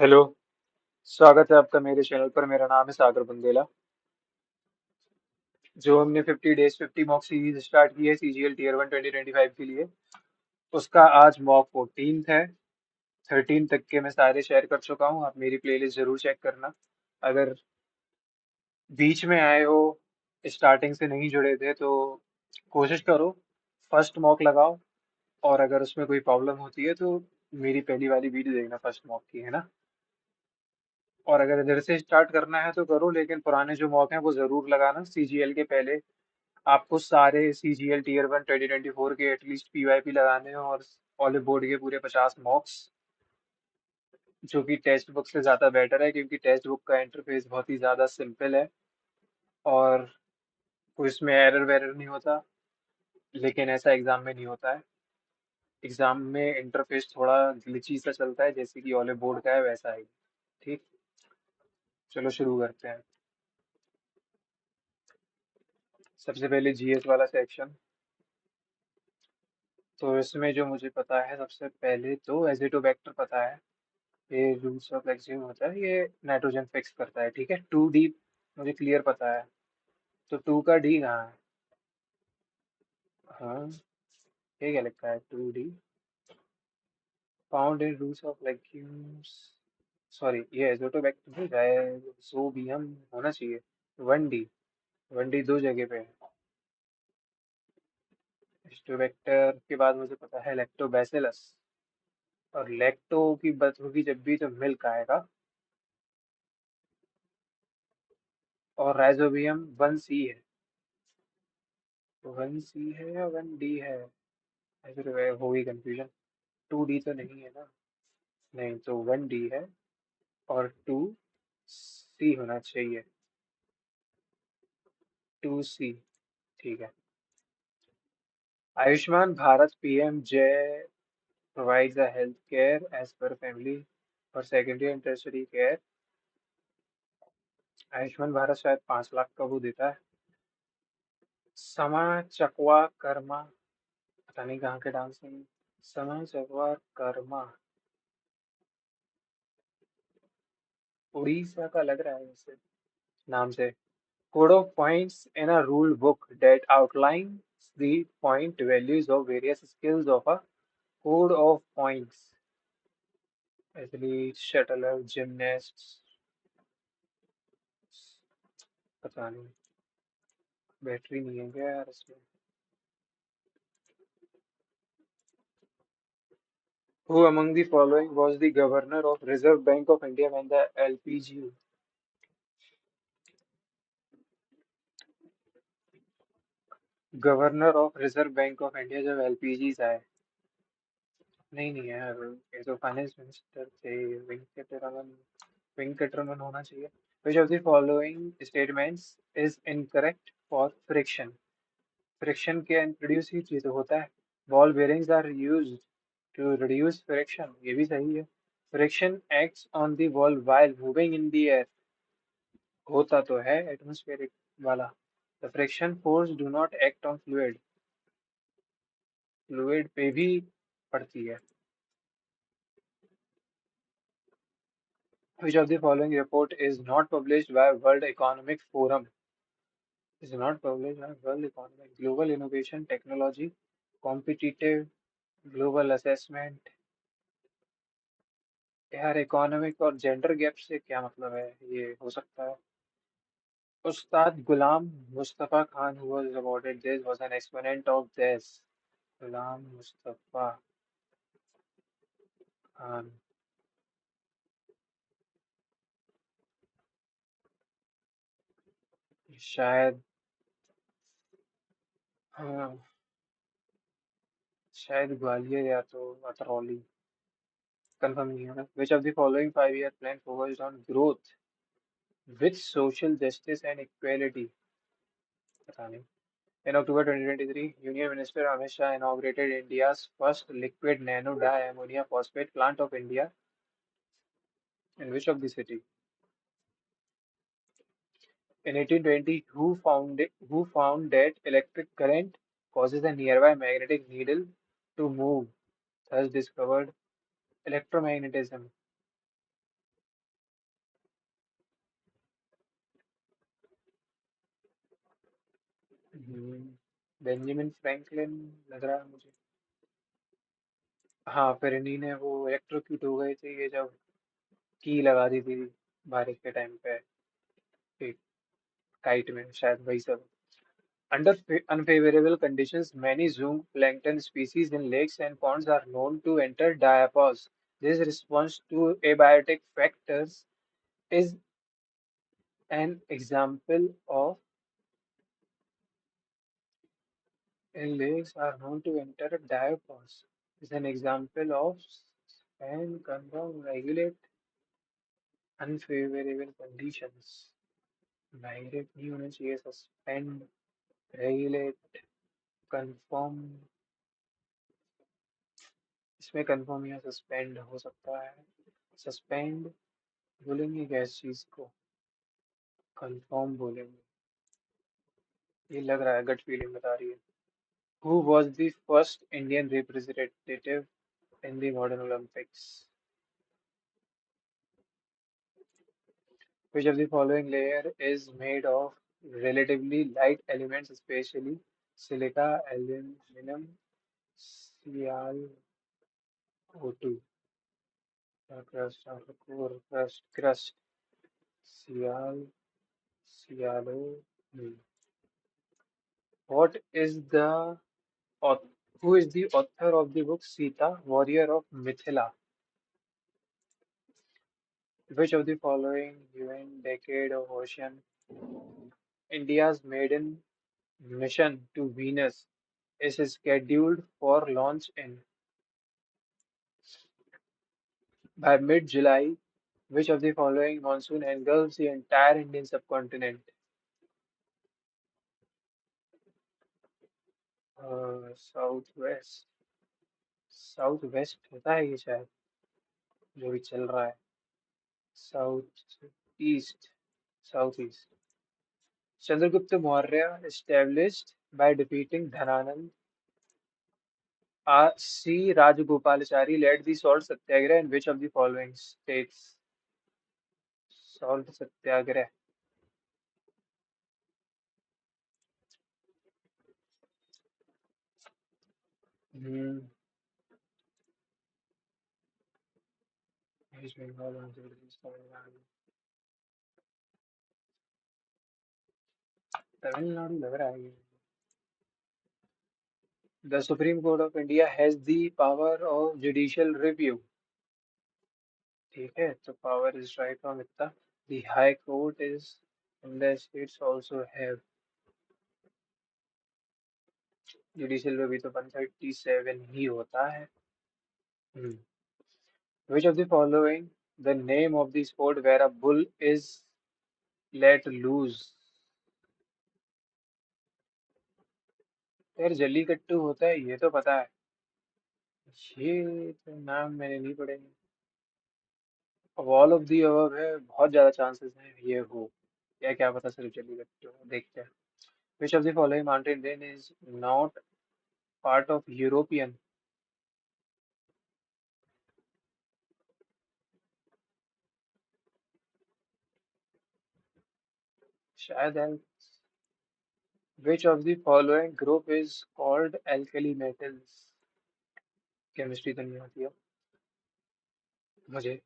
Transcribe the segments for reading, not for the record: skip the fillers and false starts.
Hello. स्वागत है आपका मेरे चैनल पर। मेरा नाम है सागर बुंदेला। जो हमने 50 डेज 50 मॉक सीरीज स्टार्ट की है सीजीएल टीयर 1 2025 के लिए, उसका आज मॉक 14 है। 13 तक के मैं सारे शेयर कर चुका हूँ। आप मेरी प्लेलिस्ट जरूर चेक करना। अगर बीच में आए हो, स्टार्टिंग से नहीं जुड़े थे, तो कोशिश करो फर्स्ट मॉक लगाओ। और अगर उसमें कोई प्रॉब्लम होती है तो मेरी पहली वाली वीडियो देखना फर्स्ट मॉक की, है ना। और अगर इधर से स्टार्ट करना है तो करो, लेकिन पुराने जो मॉक हैं वो जरूर लगाना सीजीएल के पहले। आपको सारे सीजीएल टीयर 1 2024 के एटलीस्ट पीवाईपी लगाने हैं, और ऑलिव बोर्ड के पूरे 50 मॉक्स, जो कि टेक्स्ट बुक से ज़्यादा बेटर है, क्योंकि टेक्स्ट बुक का इंटरफेस बहुत ही ज़्यादा सिंपल है और कोई इसमें एरर वेरर नहीं होता। लेकिन ऐसा एग्जाम में नहीं होता है। एग्जाम में इंटरफेस थोड़ा ग्लिची सा चलता है, जैसे कि ऑलिव बोर्ड का है वैसा ही। ठीक, चलो शुरू करते हैं। सबसे पहले जीएस वाला सेक्शन। तो इसमें जो मुझे पता है, सबसे पहले तो एजिटोबैक्टर पता है। ये रूट्स ऑफ एक्सियम होता है, ये नाइट्रोजन फिक्स करता है। ठीक है, 2D मुझे क्लियर पता है। तो 2 का D कहाँ है? हाँ, ये क्या लिखा है? 2D found in roots of legumes. Sorry, ये एजोटोबैक्टर नहीं, राइजोबियम होना चाहिए। 1D, 1D दो जगह पे है। एजोटोबैक्टर के बाद मुझे पता है लैक्टोबैसिलस। और लैक्टो की बात होगी जब भी तो मिल्क आएगा। और राइजोबियम 1C है। 1C है या 1D है? ऐसे तो होगी कंफ्यूजन। 2D तो नहीं है ना। नहीं, तो 1D है और 2C होना चाहिए। 2C, ठीक है। आयुष्मान भारत पीएम जय provides a health care as per family और secondary and tertiary care। Ayushman Bharat शायद 5 लाख का वो देता है। समा चकवा कर्मा, पता नहीं कहाँ के डांस है ये। समा चकवा कर्मा, उड़ीसा का लग रहा है वैसे नाम से। Code of points in a rule book that outlines the point values of various skills of a code of points। Athlete, shuttler, gymnast, पता नहीं। बैटरी नहीं है क्या यार इसमें? Who among the following was the governor of Reserve Bank of India when the LPG? Governor of reserve bank of India जब LPG आए। नहीं नहीं यार, ये तो फाइनेंस मिनिस्टर थे। वेंकटरमन, वेंकटरमन होना चाहिए। Which of the following statements is incorrect for friction? Friction के इंट्रोड्यूस ही चीज होता है। Ball bearings are used to reduce friction, ये भी सही है। Friction acts on the ball while moving in the air, होता तो है एटमॉस्फेरिक वाला। The friction force do not act on fluid, fluid पे भी पड़ती है। Which of the following report is not published by World Economic Forum? Is not published by World Economic, Global Innovation Technology, Competitive Global Assessment। यार economic और gender gap से क्या मतलब है? ये हो सकता है। Ustad Ghulam Mustafa Khan who was awarded this was an exponent of this। Ghulam Mustafa Khan, शायद, हाँ, शायद ग्वालियर या तो अतरौली, कंफर्म नहीं है ना। Which of the following 5-year plan focused on growth with social justice and equality? पता नहीं। In October 2023, Union Minister Amit Shah inaugurated India's first liquid nano di-ammonia phosphate plant of India in which of the city? In 1820, who found that electric current causes a nearby magnetic needle to move, thus discovered electromagnetism? Benjamin Franklin लग रहा है मुझे। हाँ, फिर इन्हीं ने वो electrocute हो गए थे ये जब की लगा दी थी बारिश के टाइम पे एक काइट में, शायद वही सब। Under unfavorable conditions, many zooplankton species in lakes and ponds are known to enter diapause. This response to abiotic factors is an example of in lakes are known to enter diapause. Is an example of and confirm regulate unfavorable conditions. Direct नहीं होना चाहिए, suspend, regulate, confirm. इसमें confirm या suspend हो सकता है। Suspend बोलेंगे क्या इस चीज को, कंफर्म बोलेंगे। ये लग रहा है, गट फीलिंग बता रही है। Who was the first Indian representative in the modern Olympics? Which of the following layer is made of relatively light elements, especially silica, aluminum, CaO2? Crust, outer core, crust, Cial, Cialo. What is the who is the author of the book Sita, Warrior of Mithila? Which of the following given decade of ocean India's maiden mission to Venus is scheduled for launch in by mid-July? Which of the following monsoon engulfs the entire Indian subcontinent? Southwest, Southwest होता है ये शायद, जो भी चल रहा है। South East, Southeast. Chandragupta Maurya established by defeating Dhananand. C. Rajagopalachari led the salt satyagraha in which of the following states? Salt satyagraha. Hmm. West Bengal, Andhra Pradesh, Tamil Nadu. Tamil Nadu लग रहा है ये। The Supreme Court of India has the power of judicial review. ठीक है, तो power is right from इतना. The High Court is in the states also have judicial review, तो 137 ही होता है. Hmm. Which of the following the name of the sport where a bull is let loose? यार जल्लीकट्टू होता है ये तो पता है, ये तो नाम मैंने नहीं पढ़े. अब ऑल ऑफ दी अबव है, बहुत ज्यादा चांसेस है ये हो, या क्या पता सिर्फ जल्लीकट्टू हो. देखते हैं. Which of the following mountain range is not part of European? शायद है. Which of the following group is called alkali metals? Chemistry तो नहीं आती है मुझे.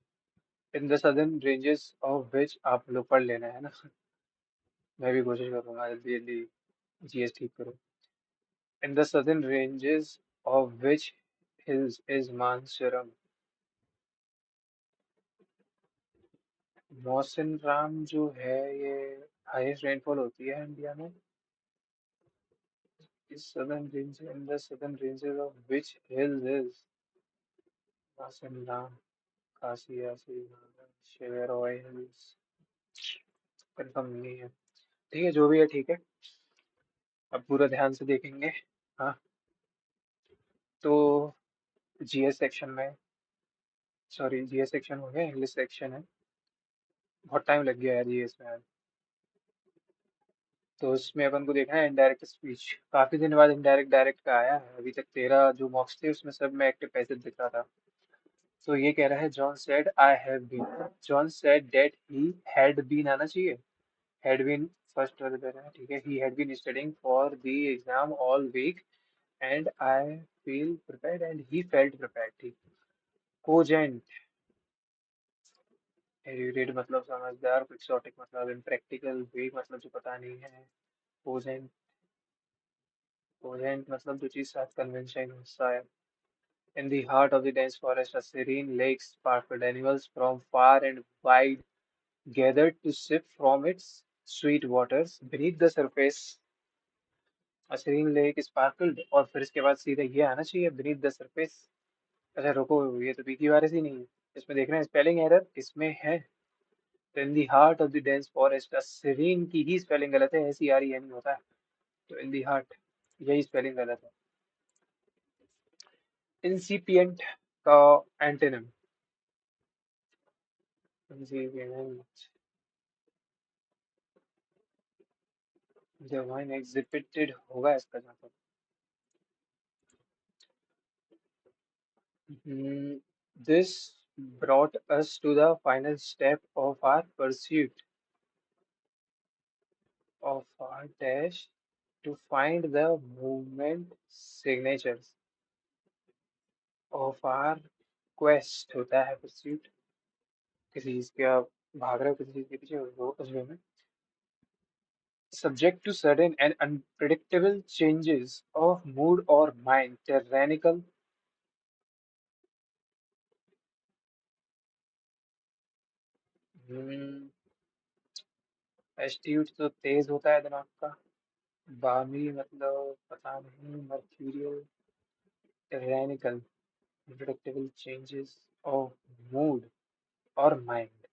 इन द सदर्न रेंजेस ऑफ विच, आप लोग पढ़ लेना है ना, मैं भी कोशिश करूंगा जल्दी जल्दी जीएस ठीक करूं. In the southern ranges of which hills is Mansarovar? Mawsynram जो है ये हाईएस्ट रेनफॉल होती है इंडिया में. इस southern range, in the southern ranges of which hills is Mawsynram, Khasi यासी, शेवेरोय हिल्स. कंफर्म नहीं है. ठीक है, जो भी है ठीक है. अब पूरा ध्यान से देखेंगे. हाँ, तो जीएस सेक्शन में, सॉरी जीएस सेक्शन हो गया, इंग्लिश सेक्शन है. बहुत टाइम लग गया है जीएस में आज. तो उसमें अपन को देखना है इनडायरेक्ट स्पीच. काफी दिन बाद इनडायरेक्ट डायरेक्ट का आया है. अभी तक 13 जो मॉक्स थे उसमें सब में एक्टिव पैसेज दिख रहा था. तो ये कह रहा है John said I have been. John said that he had been आना चाहिए. हैड बीन फर्स्ट वाले दे रहे हैं, ठीक है। He had been studying for the exam all week and I feel prepared and he felt prepared, ठीक। Cogent, erudite मतलब समझदार, क्विक्सोटिक मतलब इम्प्रैक्टिकल, वीक मतलब जो पता नहीं है, कोजेंट, कोजेंट मतलब जो चीज साथ कन्वेंशन हिस्सा है। In the heart of the dense forest, a serene lake sparkled. Animals from far and wide gathered to sip from its sweet waters. Beneath the surface, a serene lake sparkled. और फिर इसके बाद सीधे ये आना चाहिए, beneath the surface। अच्छा रुको, ये तो पी की वारिस ही नहीं है। इसमें देख रहे हैं स्पेलिंग एरर, इसमें है। तो in the heart of the dense forest, a serene की ही स्पेलिंग गलत है, ऐसी आ रही है नहीं होता है। तो in the heart, यही स्पेलिंग गलत है। incipient का एंटोनिम, incipient, डिवाइन एग्जिबिटेड होगा इसका जहाँ तक। This brought us to the final step of our dash to find the movement signatures of our quest होता है pursuit, किसी चीज के आप भाग रहे हो किसी चीज के पीछे, वो उस वे में। Subject to sudden and unpredictable changes of mood or mind, tyrannical। Astute तो तेज होता है दिमाग का, बामी मतलब पता नहीं, mercurial, tyrannical, unpredictable changes of mood और mind।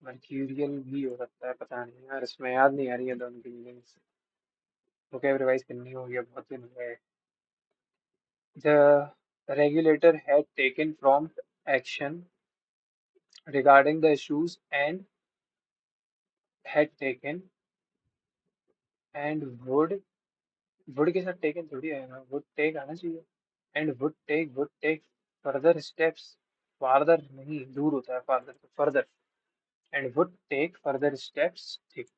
मर्क्यूरियल भी हो सकता है, पता नहीं यार, इसमें याद नहीं आ रही है दोनों की मीनिंग्स। तो क्या रिवाइज करनी होगी, अब बहुत दिन हो गए। The regulator had taken prompt action regarding the issues and had taken and would के साथ taken थोड़ी आएगा, would take आना चाहिए। and would take further steps, farther नहीं, दूर होता है farther, तो further, and would take further steps, ठीक।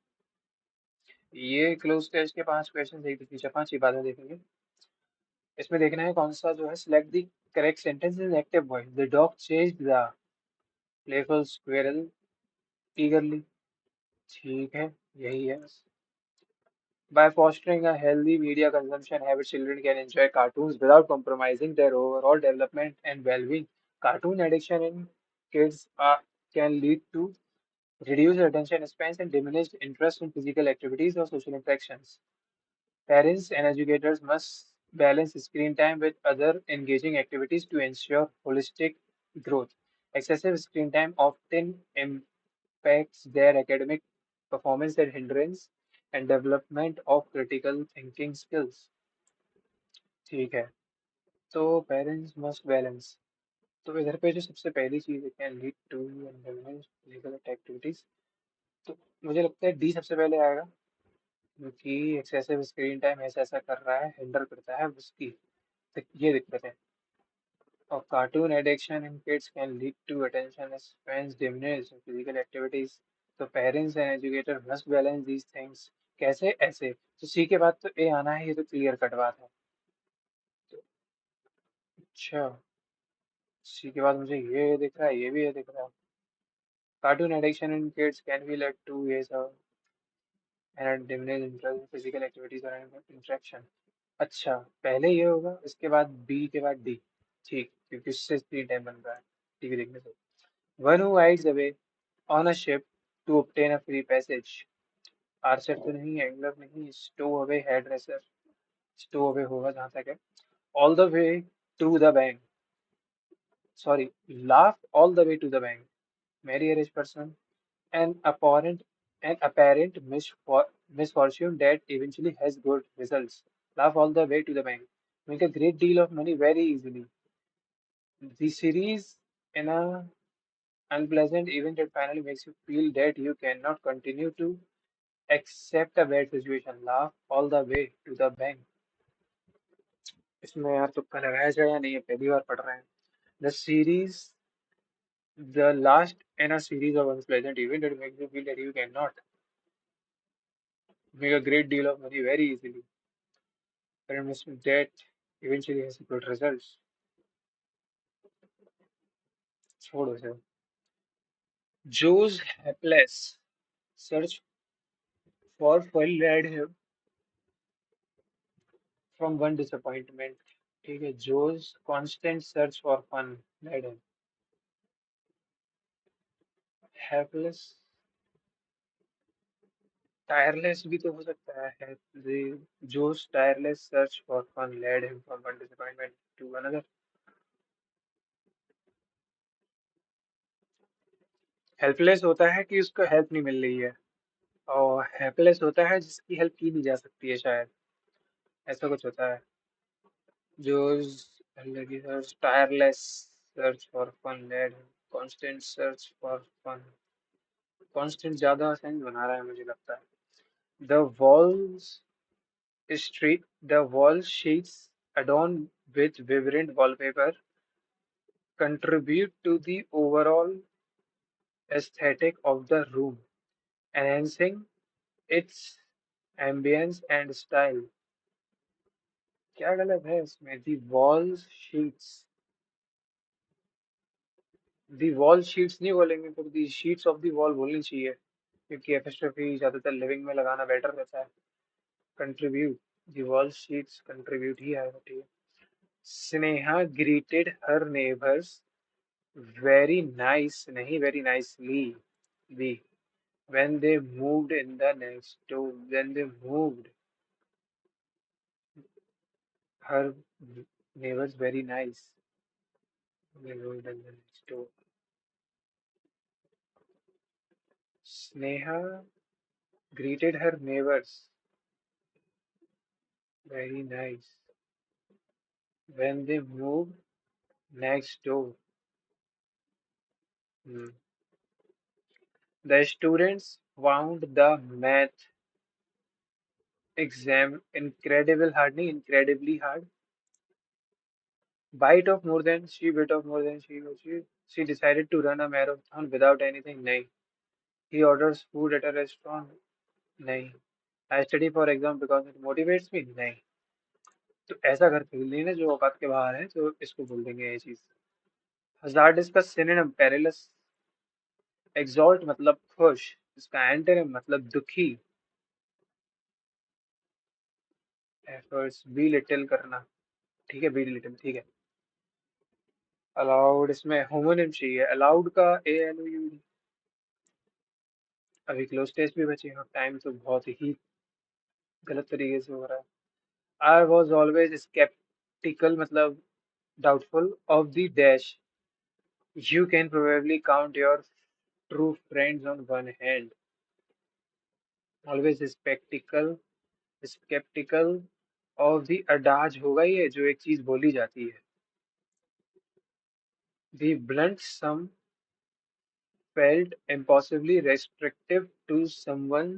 ये क्लोज टेस्ट के 5 क्वेश्चन एक पीछे 5 ही देखेंगे। इसमें देखना है कौन सा जो है, select the correct sentence in active voice. The dog chased the playful squirrel ईगरली, ठीक है, यही है। By fostering a healthy media consumption habit, children can enjoy cartoons without compromising their overall development and well-being. Cartoon addiction in kids can lead to reduced attention spans and diminished interest in physical activities or social interactions. Parents and educators must balance screen time with other engaging activities to ensure holistic growth. Excessive screen time often impacts their academic performance and hindrance and development of critical thinking skills. ठीक है, तो parents must balance. तो इधर पे जो सबसे पहली चीज है, can lead to physical activities, तो मुझे लगता है डी सबसे पहले आएगा, क्योंकि एक्सेसिव स्क्रीन टाइम ऐसा ऐसा कर रहा है, हिंडर करता है उसकी, तो ये दिक्कत है। और cartoon addiction in kids can lead to attention spans diminish physical activities, तो parents and educator must balance these things. कैसे, ऐसे। तो सी के बाद तो ए आना है, ये तो क्लियर कट बात है। तो अच्छा, सी के बाद मुझे ये दिख रहा है, ये भी ये दिख रहा है। Cartoon addiction in kids can be led to ये सब and diminish interest in physical activities और इंटरेक्शन। अच्छा, पहले ये होगा, इसके बाद बी के बाद डी, ठीक, क्योंकि उससे स्क्रीन टाइम बन रहा है। ठीक है, देखने से। One who hides away on a ship to obtain a free passage. Archer तो नहीं, एंगलर नहीं, stowaway head racer, stowaway होगा जहां तक है। All the way to the bank, sorry, laugh all the way to the bank. Marry a rich person, an apparent misfortune that eventually has good results. Laugh all the way to the bank. Make a great deal of money very easily. The series in a unpleasant event that finally makes you feel that you cannot continue to accept a bad situation. Laugh all the way to the bank. इसमें यार तुक्का लगाया जाए या नहीं, ये पहली बार पढ़ रहे हैं। The series, the last in a series of unpleasant event that makes you feel that you cannot. make a great deal of money very easily. Her investment debt eventually has good results. छोड़ो sir. Joe's hapless search for fun led him from one disappointment. ठीक है, Joe's constant search for fun led him. Hapless, tireless भी तो हो सकता है. Joe's tireless search for fun led him from one disappointment to another. Helpless होता है कि उसको हेल्प नहीं मिल रही है, और हेल्पलेस होता है जिसकी हेल्प की नहीं जा सकती है शायद. ऐसा कुछ होता है. Joe's tireless search for fun led him. Constant search for fun. Constant ज्यादा सेंस बना रहा है मुझे लगता है. The walls the wall sheets adorned with vibrant wallpaper contribute to the overall aesthetic of the room, enhancing its ambience and style. क्या गलत है इसमें? दी वॉल शीट्स नहीं बोलेंगे तो दी शीट्स ऑफ दी वॉल बोलनी चाहिए, क्योंकि एपिस्ट्रोफी ज्यादातर लिविंग में लगाना बेटर रहता है. Contribute, the wall sheets contribute ही आएगा. ठीक है. Sneha greeted her neighbours very nice, नहीं very nicely, the when they moved in the next door, when they moved her neighbors very nice, they moved in the next door. Sneha greeted her neighbors very nice when they moved next door. Hmm. The students found the math exam incredible hard, nahi, incredibly hard. Bit of more than she decided to run a marathon without anything. Nahi. He orders food at a restaurant. Nahi. I study for exam because it motivates me. नहीं. तो ऐसा घर खरीद लेना जो औकात के बाहर है, तो इसको बोल देंगे ये चीज. हजार्ड का सिनोनिम पेरिलस. एग्जॉल्ट मतलब खुश, इसका एंटोनिम मतलब दुखी. एफर्ट्स बी लिटिल करना. ठीक है, बी लिटिल ठीक है. अलाउड, इसमें होमोनिम चाहिए. अलाउड का ए एल ओ यू. अभी क्लोज टेस्ट भी बचे हैं, टाइम तो बहुत ही गलत तरीके से हो रहा है. आई वॉज ऑलवेज स्केप्टिकल मतलब doubtful of the dash. You can probably count your true friends on one hand. Always skeptical of the adage होगा ये जो एक चीज बोली जाती है. The blunt sum felt impossibly restrictive to someone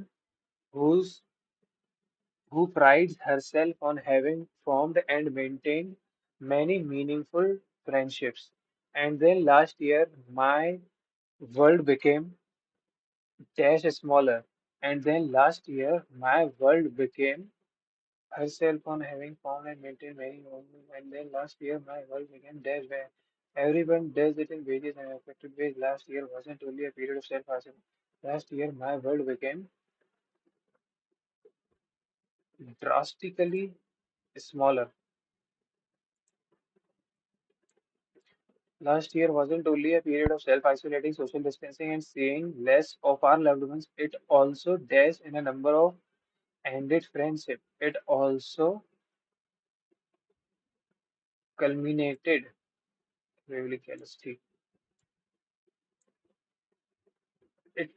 who's who prides herself on having formed and maintained many meaningful friendships. And then last year my world became dash smaller. And then last year my world became herself on having found and maintained many moments, and then last year my world began dash where everyone does it in various and effective ways. Last year wasn't only a period of self-isolation. Last year my world became drastically smaller. Last year wasn't only a period of self-isolating, social distancing, and seeing less of our loved ones. It also dashed in a number of ended friendship. It also culminated, really carelessly. It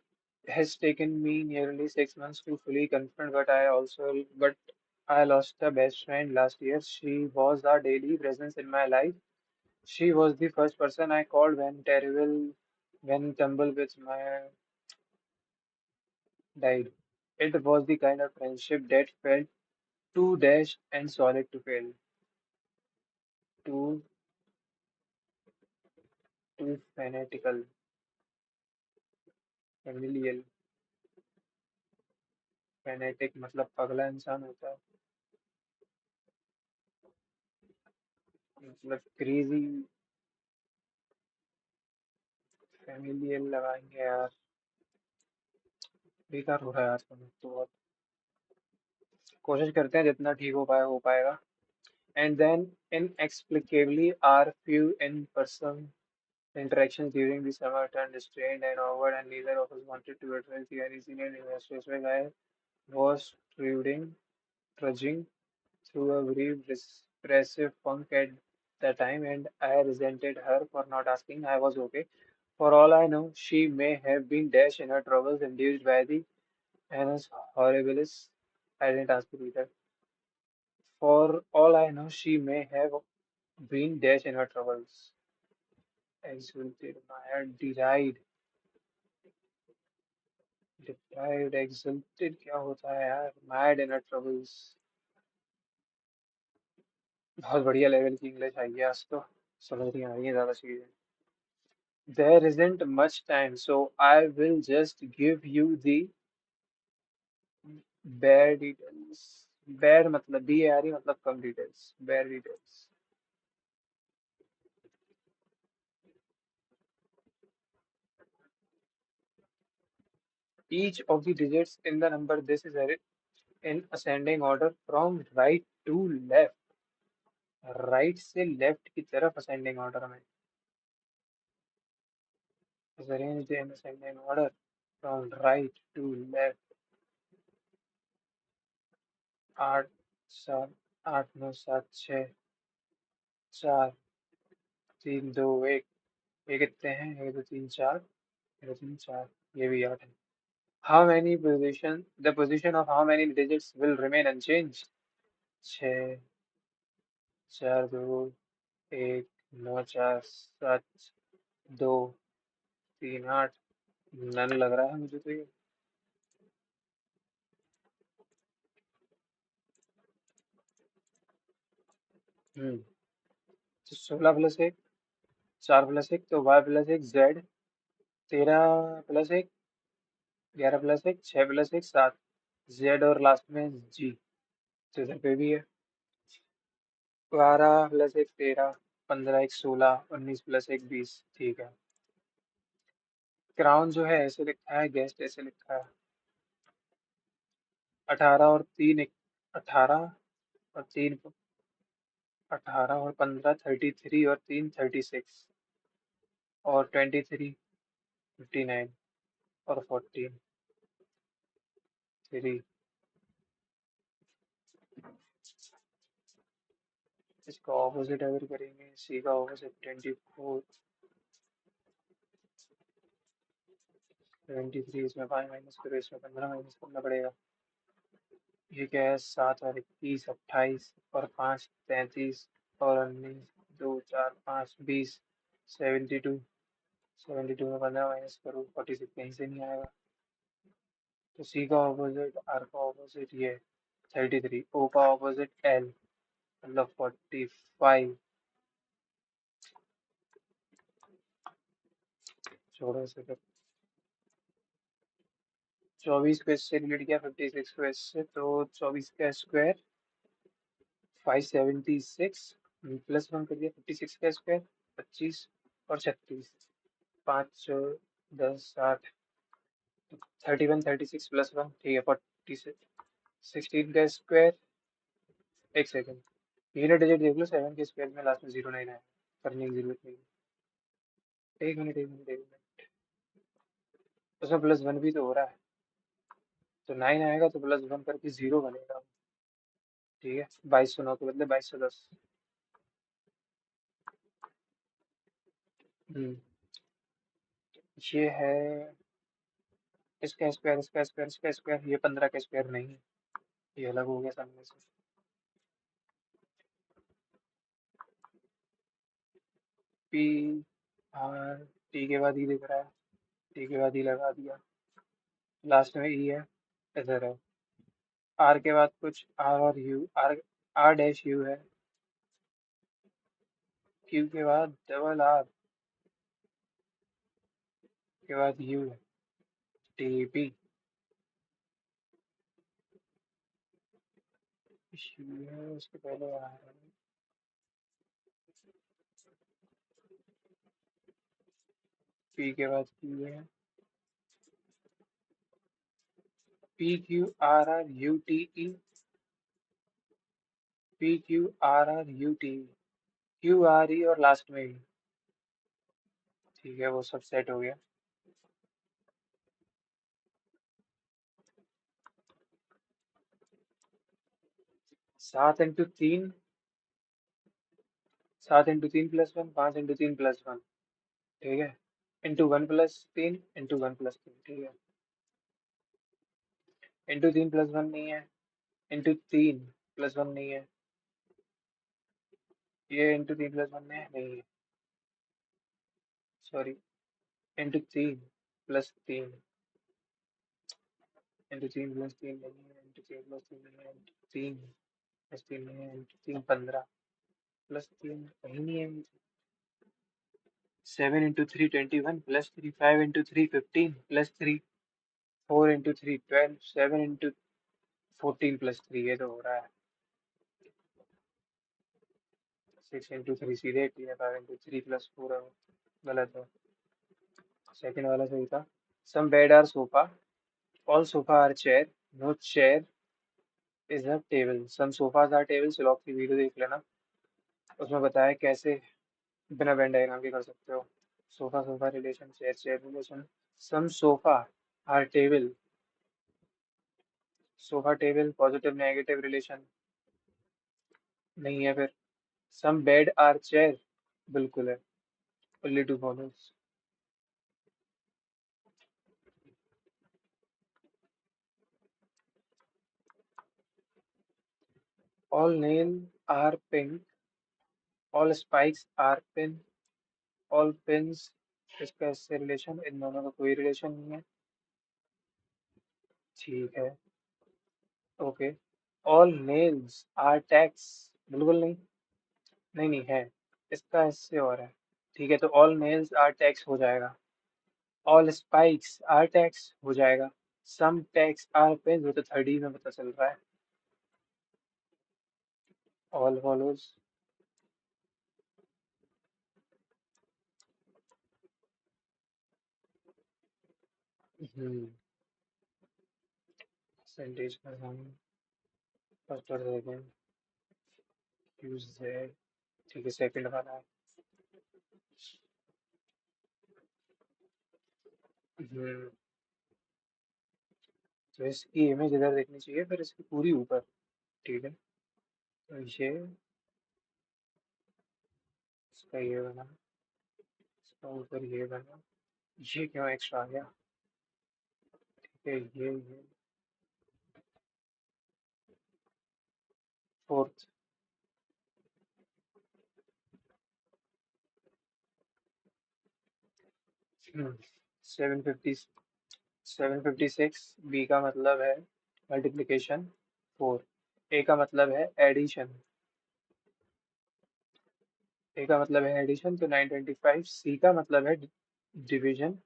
has taken me nearly 6 months to fully confront, but I lost a best friend last year. She was a daily presence in my life. She was the first person I called when tumble with my died. It was the kind of friendship that felt too dash and solid to fail, too too fanatical, familial. Phonetic मतलब पगला इंसान होता है, मतलब crazy. Familial लगाएंगे यार, बेकार हो रहा है यार तो बहुत। कोशिश करते हैं जितना ठीक हो पाएगा। And then inexplicably our few in-person interactions during the summer turned strained and awkward, and neither of us wanted to address the any senior investors. I was trudging through a very depressive funk at the time, and I resented her for not asking. I was okay. For all I know, she may have been dashed in her troubles induced by the annus horribilis. I didn't ask her either. For all I know, she may have been dashed in her troubles. Exulted, mired, deprived, exulted क्या होता है यार? Mad in her troubles. बहुत बढ़िया level की English I है आज तो, समझ नहीं आ रही है ज्यादा चीजें। There isn't much time, so I will just give you the bare details. Bare मतलब BARE मतलब कम details. Bare details. Each of the digits in the number this is in ascending order from right to left. Right से left की तरफ ascending order में। arranged in ascending order from right to left। आठ सात, आठ नौ सात छः चार तीन दो एक। ये कितने हैं? एक दो तीन चार, एक दो तीन चार, ये भी आठ है। How many position the position of how many digits will remain unchanged? छः चार दो एक नौ चार सात दो तीन आठ। नन लग रहा है मुझे तो ये। हम्म। तो 16 + 1, 4 + 1 तो y + 1 z। 13 + 1, 11 + 1, 6 + 1 7, जेड और लास्ट में जी। तो इधर पे भी है। 12 + 1 13, 15 + 1 16, 19 + 1 20। ठीक है। क्राउन जो है ऐसे लिखा है, गेस्ट ऐसे लिखा है। 18 और 3 18, और 3 18 और 15 33, और 3 36, और 23 59, और 14 3। इसका ऑपोजिट अगर करेंगे, सी का ऑपोजिट 24 23, इसमें 5 माइनस करो, इसमें 15 माइनस करना पड़ेगा। ये क्या है? 7 और 21 28, और 5 33, और 19 2 4 5 20, 72। 72 में 15 माइनस करो, 46 कहीं से नहीं आएगा। तो सी का ऑपोजिट, आर का ऑपोजिट ये 33, ओ का ऑपोजिट एल मतलब 45। छोड़ो इसे फिर। 24 को इससे रिलेट किया, 56 को इससे, तो 24 का स्क्वायर 576, +1 कर दिया। 56 का स्क्वायर 25, और 36, 5 10 60, 31 36 +1 ठीक है 46। 16 का स्क्वायर, एक सेकंड, यूनिट डिजिट देख लो। 7 के स्क्वायर में लास्ट में 09 आया, करने की जरूरत नहीं। एक मिनट एक मिनट एक मिनट, उसमें +1 भी तो हो रहा है, तो 9 आएगा तो +1 करके 0 बनेगा। ठीक है, 2209 के बदले 2210। हम्म। ये है इसका स्क्वायर, इसका स्क्वायर, इसका स्क्वायर, ये 15 का स्क्वायर नहीं है, ये अलग हो गया सामने से। पी आर, टी के बाद ई दिख रहा है, टी के बाद ई लगा दिया, लास्ट में ई है, इधर है। आर के बाद कुछ आर और U, R R dash U है। क्यू के बाद डबल आर के बाद यू है। टी पी ये है, उसके पहले आ रहा है पी के बाद क्यू है। P Q R R U T E. P Q R R U T. Q R E और लास्ट में ई। ठीक है, वो सब सेट हो गया। 7 इंटू 3। 7 into 3 + 1, 5 into 3 + 1। ठीक है। Into 1 + 3 into 1 + 3। ठीक है। इंटू 3 + 1 नहीं है। इंटू 3 + 1 नहीं है। ये इंटू 3 + 1 में नहीं है। सॉरी। इंटू 3 + 3। इंटू 3 + 3 नहीं है। इंटू 3 + 3 नहीं है। इंटू 3 + 3 नहीं है। इंटू 3 + 3 कहीं नहीं है। 7 इंटू 3 = 21 + 3। 5 इंटू 3 = 15 + 3। 4 इंटू 3 = 12। 7 इंटू 14 + 3। ये तो हो रहा है। 6 इंटू 3 सीधे 18 है। 5 इंटू 3 + 4 है। गलत है। सेकंड वाला सही था। Some bed are sofa. All sofa are chair. No chair is a table. Some sofas are table. सिलॉक की वीडियो देख लेना। उसमें बताया कैसे बिना वेन डायग्राम के कर सकते हो। Sofa sofa relation, chair chair relation. Some sofa are table. Sofa table positive negative relation नहीं है फिर। सम बेड आर चेयर बिल्कुल है। Only two follows. All nail are pink. All spikes are pin. All pins. इसका इससे relation, इन दोनों का कोई रिलेशन नहीं है। ठीक है। Okay. All nails are tacks. बिल्कुल नहीं। नहीं नहीं है। इसका इससे और है। ठीक है, तो ऑल नेल्स आर टैक्स हो जाएगा। ऑल स्पाइक्स आर टैक्स हो जाएगा। सम टैक्स आर पेन, वो तो थर्ड ही में पता चल रहा है। All follows. परसेंटेज का हम फर्स्ट और सेकंड यूज है। ठीक है, सेकंड वाला है। हम्म, तो इसकी इमेज इधर देखनी चाहिए, फिर इसकी पूरी ऊपर। ठीक है, तो ये इसका ये बना। इसका ऊपर ये बना। ये क्यों एक्स्ट्रा आ गया? ठीक है, ये फोर्थ। 750। 756। बी का मतलब है मल्टीप्लिकेशन। 4। ए का मतलब है एडिशन। ए का मतलब है एडिशन, तो 925। सी का मतलब है डिवीजन।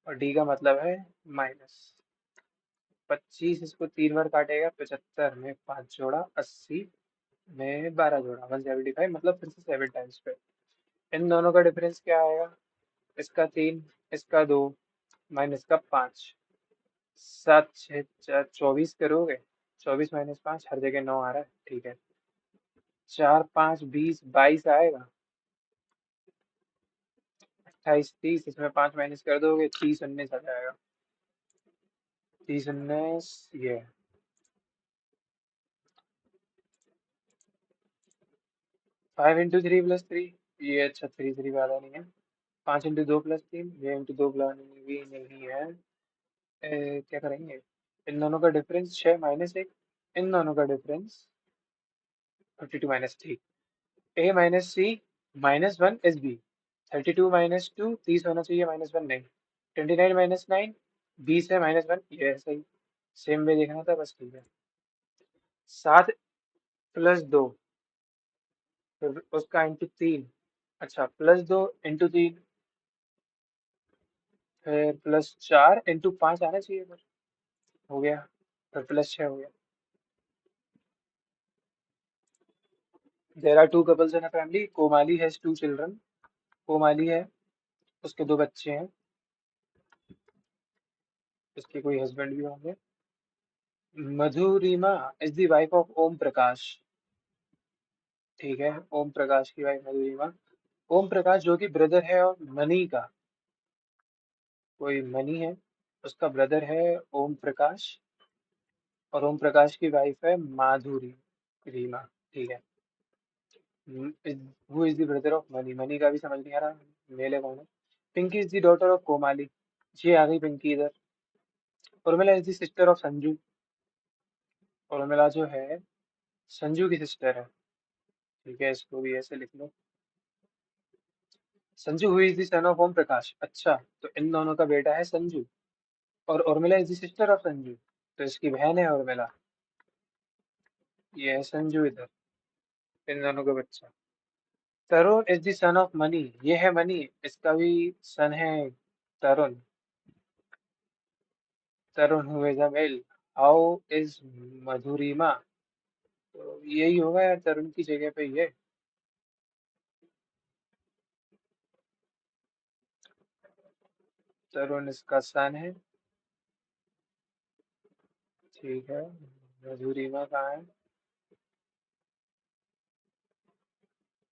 और डी का मतलब है माइनस। 25 इसको 3 बार काटेगा। 75 में 5 जोड़ा 80 में 12 जोड़ा 175, मतलब फिर से 7 टाइम्स पे। इन दोनों का डिफरेंस क्या आएगा? इसका 3, इसका 2, माइनस का 5। 7 6 4 24 करोगे। 24 - 5 हर जगह 9 आ रहा है। ठीक है। 4 5 20 22 आएगा। 28 30, इसमें 5 माइनस कर दोगे 30 19 आ जाएगा। 30 19 ये। 5 इंटू 3 + 3। ये अच्छा, 3 3 वाला नहीं है। 5 इंटू 2 + 3। ये इंटू 2 प्लस भी नहीं है। क्या करेंगे? इन दोनों का डिफरेंस 6 - 1। इन दोनों का difference 52 - 3। A - C -1 is B। 32 - 2 30 होना चाहिए, -1 नहीं। 29 - 9 20 है, -1 ये है सही। सेम में देखना था बस। ठीक है। 7 + 2, फिर उसका इंटू 3। अच्छा, +2 इंटू 3, फिर +4 इंटू 5 आना चाहिए फिर। हो गया। फिर +6 हो गया। There are two couples in a family. Komali has two children. Komali है, उसके दो बच्चे हैं, उसके कोई हस्बैंड भी होंगे। मधुरिमा is the wife of Om Prakash. ठीक है, ओम प्रकाश की वाइफ मधुरिमा। ओम प्रकाश जो कि ब्रदर है और मनी का, कोई मनी है, उसका ब्रदर है ओम प्रकाश। और ओम प्रकाश की वाइफ है माधुरी रीमा। ठीक है। Who is the brother of Mani? Mani का भी समझ नहीं आ रहा मेले कौन है। Pinky is the daughter of Komali. ये आ गई पिंकी इधर। Urmila is the sister of Sanju. Urmila जो है संजू की सिस्टर है। ठीक है, इसको भी ऐसे लिख लो। संजू हुई is the son of Om Prakash. अच्छा, तो इन दोनों का बेटा है संजू। और Urmila is the sister of Sanju, तो इसकी बहन है उर्मिला। ये है संजू इधर, इन दोनों का बच्चा। Tarun is the son of Mani. ये है मनी, इसका भी सन है Tarun. Tarun who is a male. How is Madhurima? तो यही होगा यार, तरुण की जगह पे ये। तरुण इसका सन है। ठीक है, मधुरिमा कहाँ है?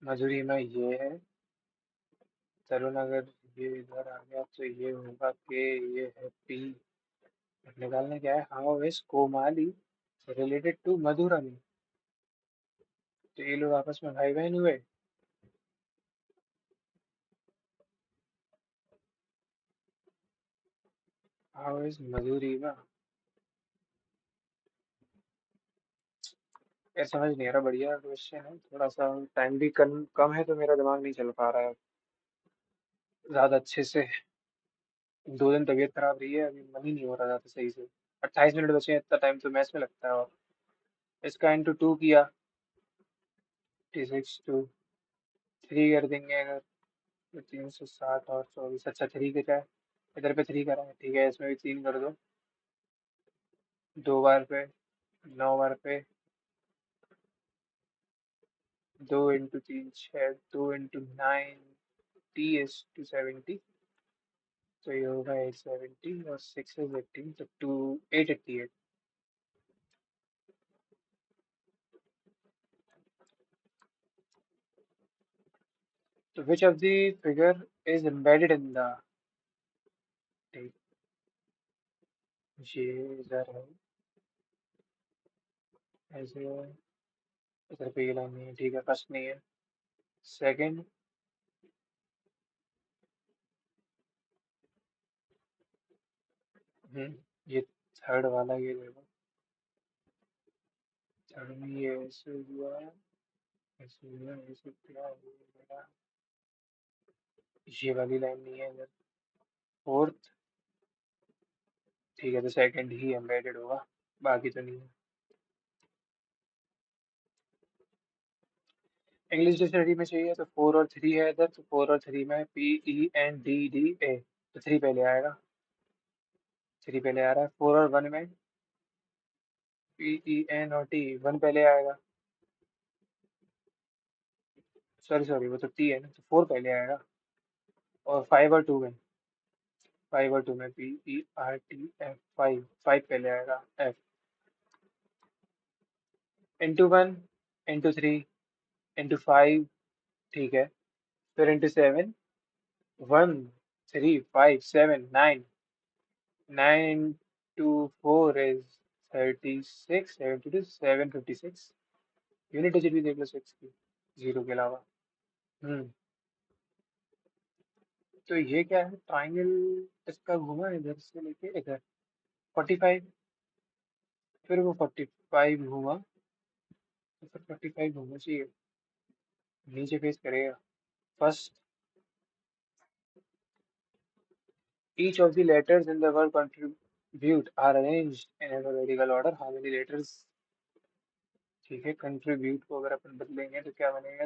मधुरिमा ये है। तरुण अगर ये इधर आ गया तो ये होगा कि ये है पी। निकालने क्या है? How is Komali related to Madhuram? तो ये लोग आपस में भाई बहन हुए। How is Madhurima? यार समझ नहीं आ रहा, बढ़िया क्वेश्चन है, थोड़ा सा टाइम भी कम कम है तो मेरा दिमाग नहीं चल पा रहा है ज्यादा अच्छे से। 2 दिन तबीयत खराब रही है, अभी मन ही नहीं हो रहा था सही से। 28 मिनट बचे हैं, इतना टाइम तो मैच में लगता है। और इसका इंटू टू किया, 56 टू 3 कर देंगे अगर, तो 360 और 24। अच्छा, 3 का क्या है? इधर पे 3 करा है, ठीक है, इसमें भी 3 कर दो। 2 बार पे, 9 बार पे, 2 इंटू 3 6, 2 इंटू 9 टी इज 270। तो ये होगा 870 और 6 इज 18, तो 888। तो which of the figure is embedded in the? ये इधर है, ऐसे इधर पे ये लाइन नहीं है, ठीक है, फर्स्ट नहीं है। सेकंड, ये थर्ड वाला, ये देखो, थर्ड में ये ऐसे हुआ, ऐसे हुआ, ऐसे क्या हुआ? ये वाली लाइन नहीं है इधर। फोर्थ, ठीक है, तो सेकंड ही एम्बेडेड होगा, बाकी तो नहीं है। इंग्लिश डिक्शनरी में चाहिए तो 4 और 3 है इधर, तो 4 और 3 में PENDDA, तो 3 पहले आएगा। 3 पहले आ रहा है। 4 और 1 में PENOT, 1 पहले आएगा। सॉरी सॉरी, वो तो T है ना, तो 4 पहले आएगा। और 5 और 2 में, 5 और 2 में PERTF, 5 पहले आएगा। F इंटू 1, इंटू 3, इंटू 5, ठीक है, फिर into 7, 1 3 5 7 9, 9 into 4 is 36, 7 2 756। Unit digit भी देख लो 6 की, 0 के अलावा। हम्म तो ये क्या है? ट्राइंगल इसका घुमा इधर से लेके इधर 45, फिर वो 45 घूमा, तो फिर 45 घूमना चाहिए, नीचे फेस करेगा। First, each of the letters in the word contribute are arranged in alphabetical order. How many letters? ठीक है, कंट्रीब्यूट को अगर अपन बदलेंगे तो क्या बनेगा?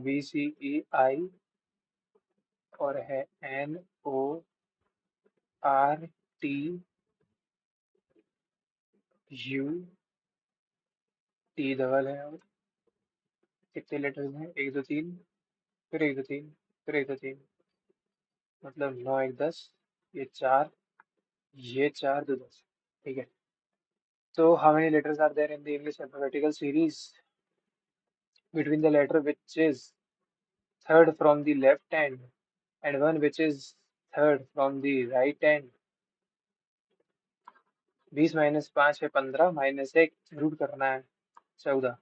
BCEI, और है NORTU, टी डबल है और कितने लेटर्स हैं? एक दो तीन, फिर एक दो तीन, फिर एक दो तीन, मतलब नौ एक दस, ये चार, ये चार दो दस। ठीक है। So how many letters are there in the English alphabetical series? Between the letter which is third from the left hand and one which is third from the right hand. 20 minus 5 है 15, minus 1 root करना है 14।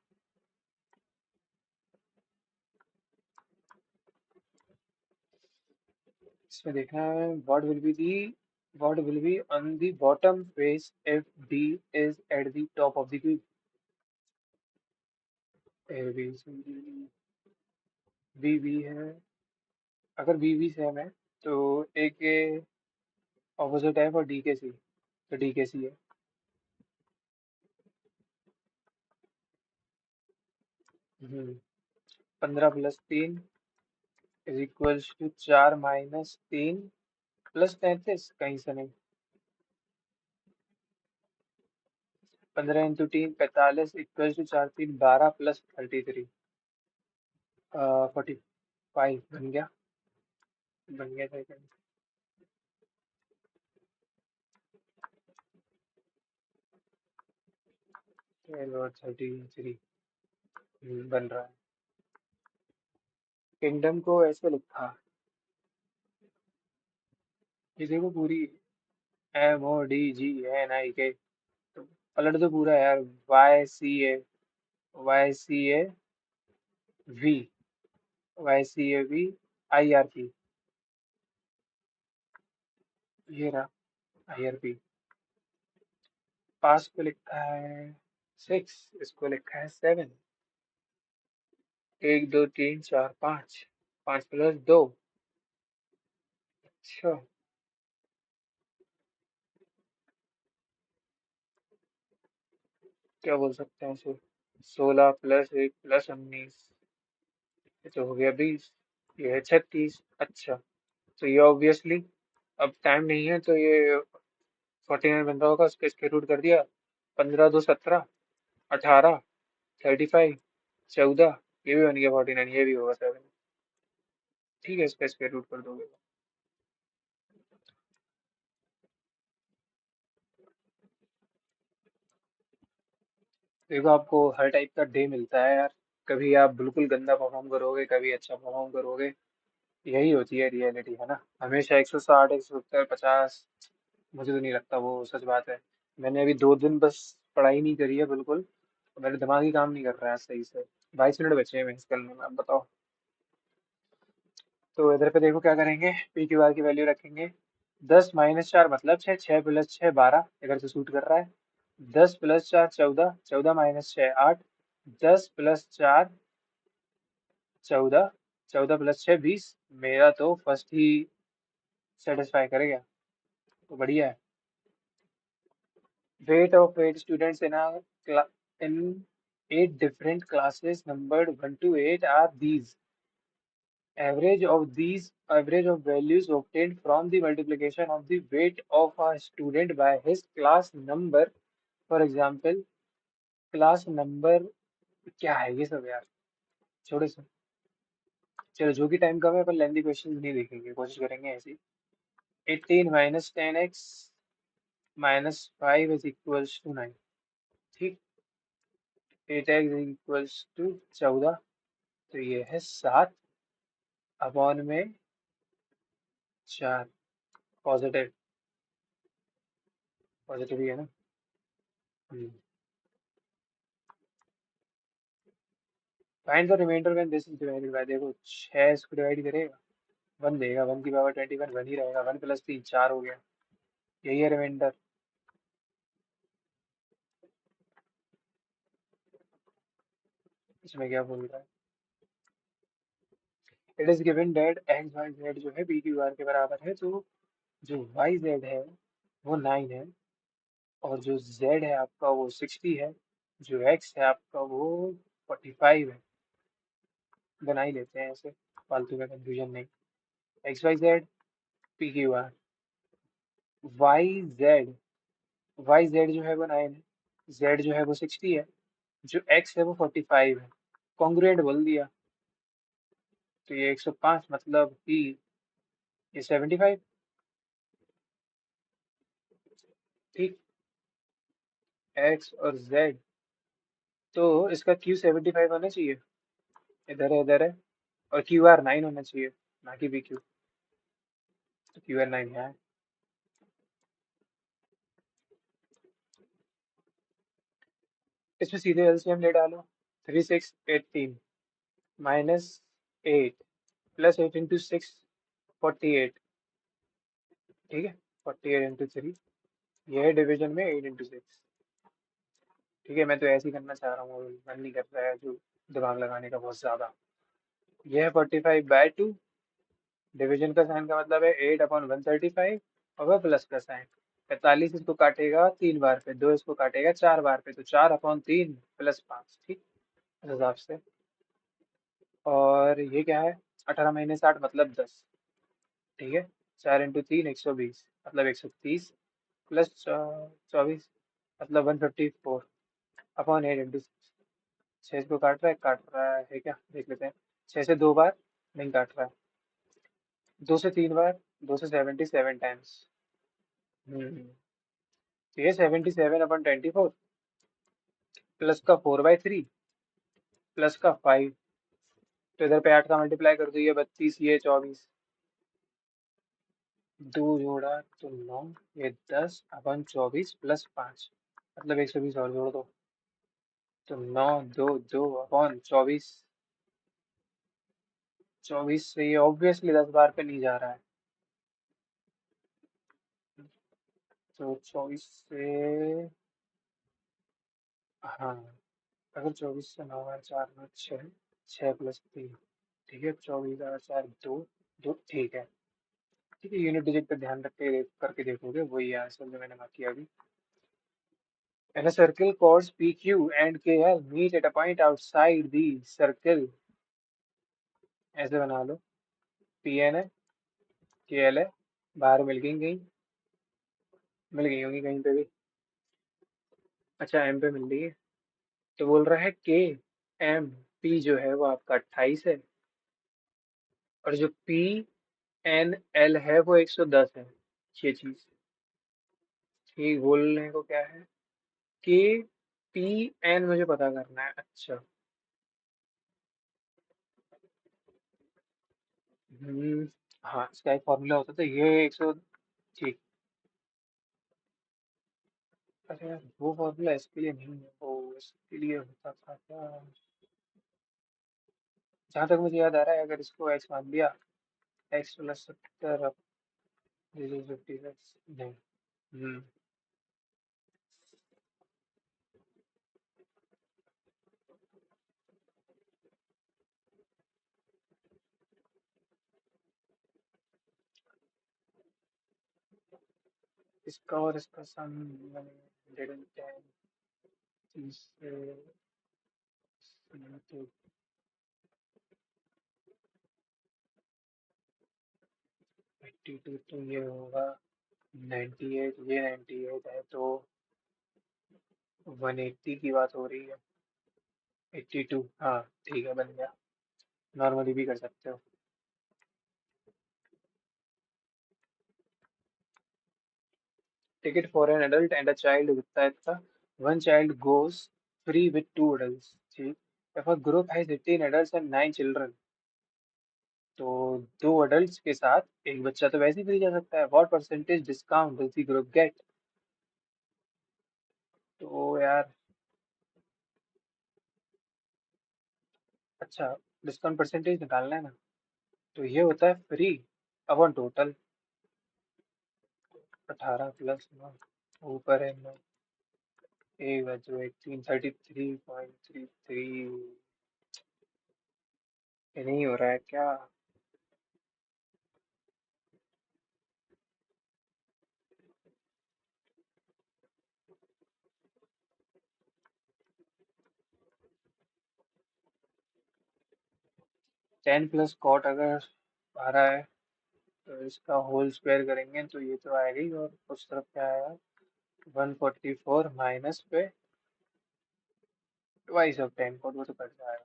इसमें देखना है what will be on the bottom face if D is at the top of the cube. A B C D E, B B है। अगर B B same है तो A के ऑपोजिट है और D के सी, तो D के सी है। 15 plus 3 is equals to 4 minus 3 plus 33, कहीं से नहीं। 15 इंटू 3 45 इक्वल्स टू 4 3 12 प्लस 33, 45 बन गया। बन गया था। और 33 बन रहा है। किंगडम को ऐसे लिखा, ये देखो पूरी, MODGNIK, तो पलट दो पूरा यार। YCA, YCAV ये रहा IRP। पास को लिखा है 6, इसको लिखा है 7। 1 2 3 4 5, 5 प्लस 2। अच्छा, क्या बोल सकते हैं इसे? 16 प्लस 1 प्लस 19, ये तो हो गया 20, ये है 36। अच्छा, तो ये ऑब्वियसली, अब टाइम नहीं है तो ये 49 बन रहा होगा, उसका स्क्वायर रूट कर दिया। 15 2 17, 18, 35, 14, ये भी बन गया 49, ये भी होगा 7। ठीक है, इसका स्क्वायर रूट कर दोगे। देखो, आपको हर टाइप का डे मिलता है यार। कभी आप बिल्कुल गंदा परफॉर्म करोगे, कभी अच्छा परफॉर्म करोगे। यही होती है रियलिटी, है ना। हमेशा 160 170 50, मुझे तो नहीं लगता वो सच बात है। मैंने अभी 2 दिन बस पढ़ाई नहीं करी है बिल्कुल, तो मेरा दिमाग ही काम नहीं कर रहा है सही से। 22 मिनट बचे हैं महस करने में, अब बताओ। तो इधर पे देखो क्या करेंगे, पी क्यू आर की वैल्यू रखेंगे। 10 - 4 मतलब 6, 6 + 6 12, इधर से सूट कर रहा है। 10 + 4 14, 14 - 6 8, 10 + 4 14, 14 + 6 20। मेरा तो फर्स्ट ही सेटिस्फाई करेगा, तो बढ़िया है। Weight of 8 students in 8 different classes numbered 1 to 8 are these. Average of values obtained from the multiplication of the weight of a student by his class number. For example, class number क्या है ये सब यार, छोड़ो सब। चलो, जो कि टाइम कम है, अपन लेंदी क्वेश्चन नहीं देखेंगे, कोशिश करेंगे ऐसी। 18 - 10x - 5 इज इक्वल्स टू 9। ठीक। 8x इक्वल्स टू 14, तो ये है 7 अपॉन में 4। पॉजिटिव, पॉजिटिव ही है ना। Find the remainder when this is divided by, देखो 6 इसको डिवाइड करेगा, 1 देगा, 1 की पावर 21, 1 ही रहेगा। 1 + 3 4 हो गया, यही है रिमाइंडर। इसमें क्या बोल रहा है? It is given that X Y Z जो है पी क्यू आर के बराबर है, तो जो वाई जेड है वो 9 है, और जो जेड है आपका वो 60 है, जो एक्स है आपका वो 45 है। बना ही लेते हैं ऐसे, फालतू का कंफ्यूजन नहीं। X Y Z P Q R, Y Z, Y Z जो है वो 9 है, जेड जो है वो 60 है, जो x है वो 45 है, कॉन्ग्रुएंट बोल दिया। तो ये 105 मतलब कि ये 75। ठीक। x और z, तो इसका q 75 होना चाहिए। इधर है, इधर है। और क्यू आर 9 होना चाहिए, ना कि बी क्यू। तो क्यू आर 9 है। इसमें सीधे एलसीएम ले डालो। 3618 माइनस 8 प्लस 8 इंटू 6, 48। ठीक है, 48 इंटू 3, ये है डिवीजन में 8 इंटू 6। ठीक है, मैं तो ऐसे ही करना चाह रहा हूँ, मन नहीं कर रहा है जो दिमाग लगाने का बहुत ज्यादा। ये है 45/2। डिवीजन का साइन का मतलब है 8/135, और वह प्लस का साइन। 45 इसको काटेगा 3 बार पे, 2 इसको काटेगा 4 बार पे, तो 4/3 प्लस 5। ठीक, इस हिसाब से। और ये क्या है? 18 - 60 मतलब 10। ठीक है, 4 इंटू 3 120 मतलब 130, प्लस 24 मतलब 154/8 इंटू 6। 6 को काट रहा है क्या, देख लेते हैं। 6 से 2 बार नहीं काट रहा है, 2 से 3 बार, 2 से 77 टाइम्स। तो ये 77/24 प्लस का 4/3 प्लस का 5। तो इधर पे 8 का मल्टीप्लाई कर दो, ये 32, ये 24। 2 जोड़ा तो 9, ये 10/24 प्लस 5 मतलब 120 और जोड़ दो। तो 9 2 2/24। 24 से ये ऑब्वियसली 10 बार पे नहीं जा रहा है। तो 24 से, हाँ, अगर 24 से 9 और 4 में 6, 6 + 3। ठीक है, 24 और 4 2 2। ठीक है। ठीक है, यूनिट डिजिट पे ध्यान रख के करके देखोगे, वही है आंसर जो मैंने मार्क किया अभी। And a circle chords PQ and KL meet at a point outside the circle। ऐसे बना लो। पी एन है, के एल है, बाहर मिल गई कहीं, मिल गई होंगी कहीं पे भी। अच्छा, एम पे मिल रही है। तो बोल रहा है के एम पी जो है वो आपका 28 है, और जो पी एन एल है वो 110 है। ये चीज ठीक बोलने को क्या है, के पी एन मुझे पता करना है। अच्छा। हम्म। हाँ, इसका एक फॉर्मूला होता था, ये 100। ठीक। अरे यार, वो फॉर्मूला इसके लिए नहीं है, वो इसके लिए होता था क्या? जहाँ तक मुझे याद आ रहा है, अगर इसको एक्स मान दिया, x + 70 56 नहीं। हम्म। इसका और इसका सम मैंने 110, 30 से 82, तो ये होगा 98। ये 98 है, तो 180 की बात हो रही है। 82, हाँ। ठीक है, बन गया। नॉर्मली भी कर सकते हो। Ticket for an adult and a child कितना है इसका? One child goes free with two adults। ठीक। If a group has 18 adults and 9 children, तो 2 adults के साथ एक बच्चा तो वैसे ही फ्री जा सकता है। What percentage discount does the group get? तो यार, अच्छा, डिस्काउंट परसेंटेज निकालना है ना। तो ये होता है फ्री अपॉन टोटल। 18 + 9, ऊपर है 9, एक बचो एक, 333.33। ये नहीं हो रहा है क्या? 10 + cot अगर आ रहा है, तो इसका होल स्क्वायर करेंगे तो ये तो आएगा ही, और उस तरफ क्या आएगा? 144 माइनस पे ट्वाइस ऑफ टाइम कोड, वो तो कट जाएगा।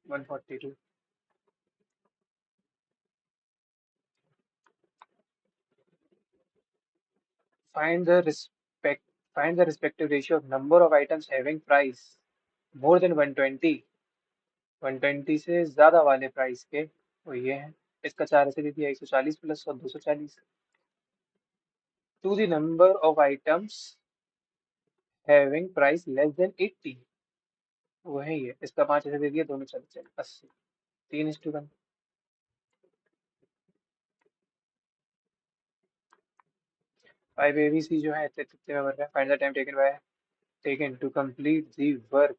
142। Find the respect find the respective ratio of number of items having price more than 120, 120 से ज्यादा वाले प्राइस के, वो ये है। इसका 4 ऐसे दे दिया, 140 प्लस और 240, to the number of items having price less than 80, वो है ये। इसका 5 ऐसे दे दिया, दोनों चले चले 80, 3:1। 5 ABC जो है इतने कितने में बन रहा है? Find the time taken to complete the work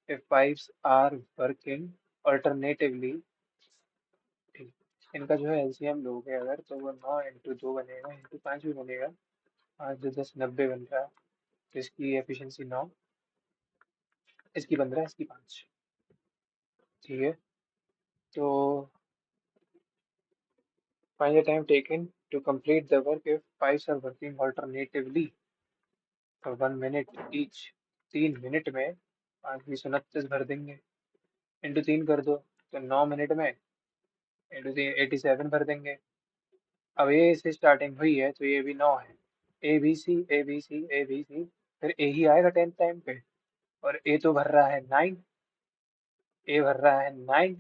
if pipes are working alternatively। ठीक। इनका जो है एलसीएम लोगे अगर, तो वो 9 × 2 बनेगा, × 5 भी बनेगा। 5×10 = 90 बन रहा है। तो इसकी एफिशिएंसी 9, इसकी 15, इसकी 5। ठीक है। तो find the time taken to complete the work if pipes are working alternatively for 1 minute each. 3 minute में 5×29 भर देंगे, इंटू 3 कर दो, तो 9 मिनट में इंटू 87 भर देंगे। अब ए से स्टार्टिंग हुई है तो ये भी 9 है। A B C A B C A B C, फिर ए ही आएगा 10 टाइम पे। और ए तो भर रहा है 9, ए भर रहा है 9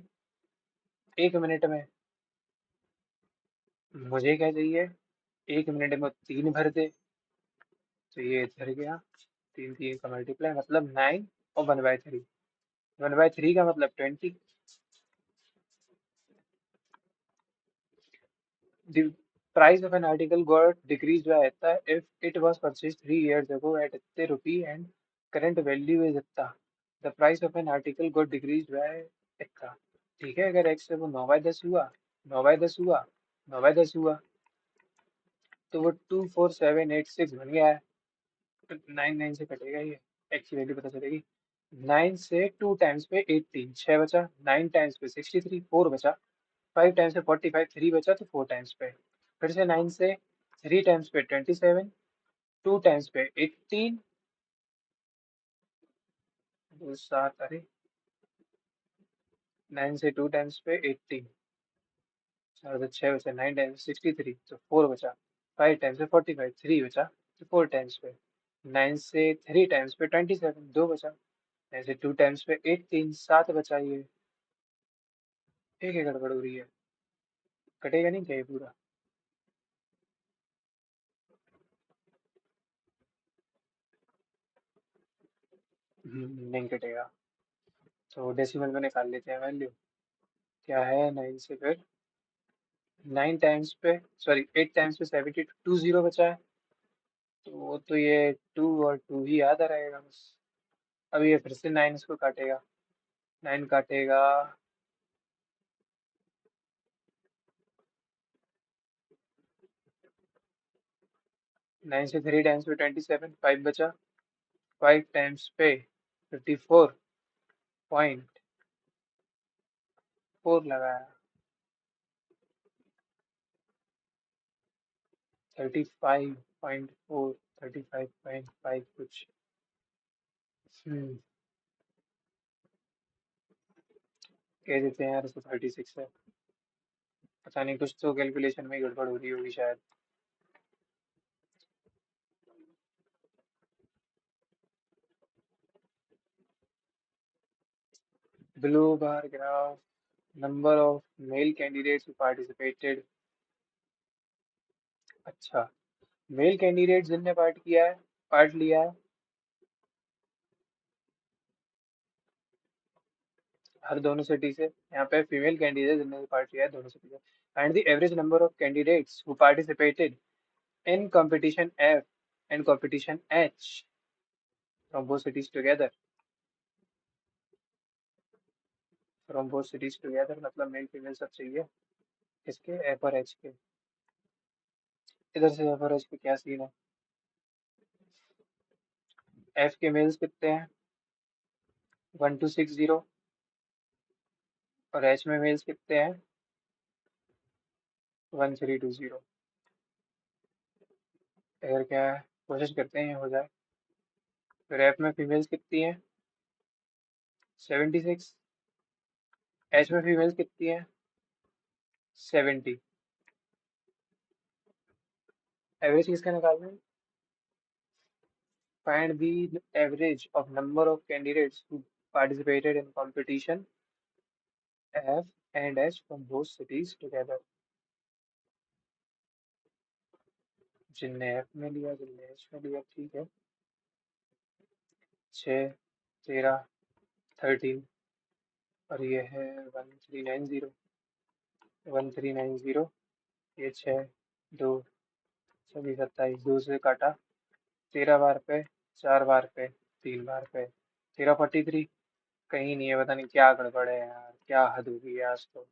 1 मिनट में। मुझे क्या चाहिए? 1 मिनट में 3 भर दे, तो ये इधर गया। 3 3 का मल्टीप्लाई मतलब 9, और 1/3, 1/3 का मतलब 20। The price of an article got decreased by इतना if it was purchased 3 years ago at इतने रुपी and current value is इतना। The price of an article got decreased by इतना। ठीक है, अगर x से वो 9/10 हुआ, 9/10 हुआ, 9/10 हुआ, तो वो 24786 बन गया है। तो 9 से कटेगा ये, x की वैल्यू पता चलेगी। 9 से 2 टाइम्स पे 18, 6 बचा। 9 टाइम्स पे 63, 4 बचा। 5 टाइम्स पे 45, 3 बचा, तो 4 टाइम्स पे। फिर से 9 से 3 टाइम्स पे 27, 2 टाइम्स पे 18, 7, अरे 9 से 2 टाइम्स पे 18, और तो 6 बचा। 9 टाइम्स 63, तो 4 बचा। 5 टाइम्स पे 45, 3 बचा, तो 4 टाइम्स पे। 9 से 3 टाइम्स पे 27, 2 बचा। 9 से 2 टाइम्स पे 18, 7 बचा। ये एक एक गड़बड़ हो रही है, कटेगा नहीं क्या ये पूरा? नहीं कटेगा। तो डेसिमल में निकाल लेते हैं वैल्यू। क्या है 9 से फिर 9 टाइम्स पे, सॉरी 8 टाइम्स पे 72, 20 बचा है। तो वो तो ये 2 और 2 ही याद आ रहेगा बस। अब ये फिर से 9 इसको काटेगा, 9 काटेगा। 9 से 3 टाइम्स पे 27, 5 बचा। 5 टाइम्स पे 54.4 लगाया। 35.4, 35.5 कुछ। हम्म कह देते हैं यार, इसको 36 है। पता नहीं, कुछ तो कैलकुलेशन में गड़बड़ हो रही होगी शायद। Blue bar graph, number of male candidates participated. अच्छा, मेल कैंडिडेट जिनने पार्ट लिया है हर दोनों सिटी से। यहाँ पे फीमेल कैंडिडेट जिनने पार्ट लिया है दोनों सिटी से। Find the average number of candidates who participated in competition F and competition H from both cities together. From both cities together मतलब मेल फीमेल सब चाहिए। इसके एफ और एच के। इधर से एफ और एच के क्या सीन है? एफ के मेल्स कितने हैं? 1260। और एच में मेल्स कितने हैं? 1320। अगर क्या है, कोशिश करते हैं ये हो जाए। फिर एफ में फीमेल्स कितनी हैं? 76। एच में फीमेल्स कितनी है? 70। एवरेज किसका निकालना है? Find the average of number of candidates who participated in competition F and H from both cities together. जिनने F में लिया, जिनने H में लिया, ठीक है। 6, 13, 13 और ये है 1390, 1390। ये 6, 2, 26, 27, 2 से काटा। 13 बार पे, 4 बार पे, 3 बार पे, 1343। कहीं नहीं है, पता नहीं क्या गड़बड़ है यार, क्या हद होगी आज तो।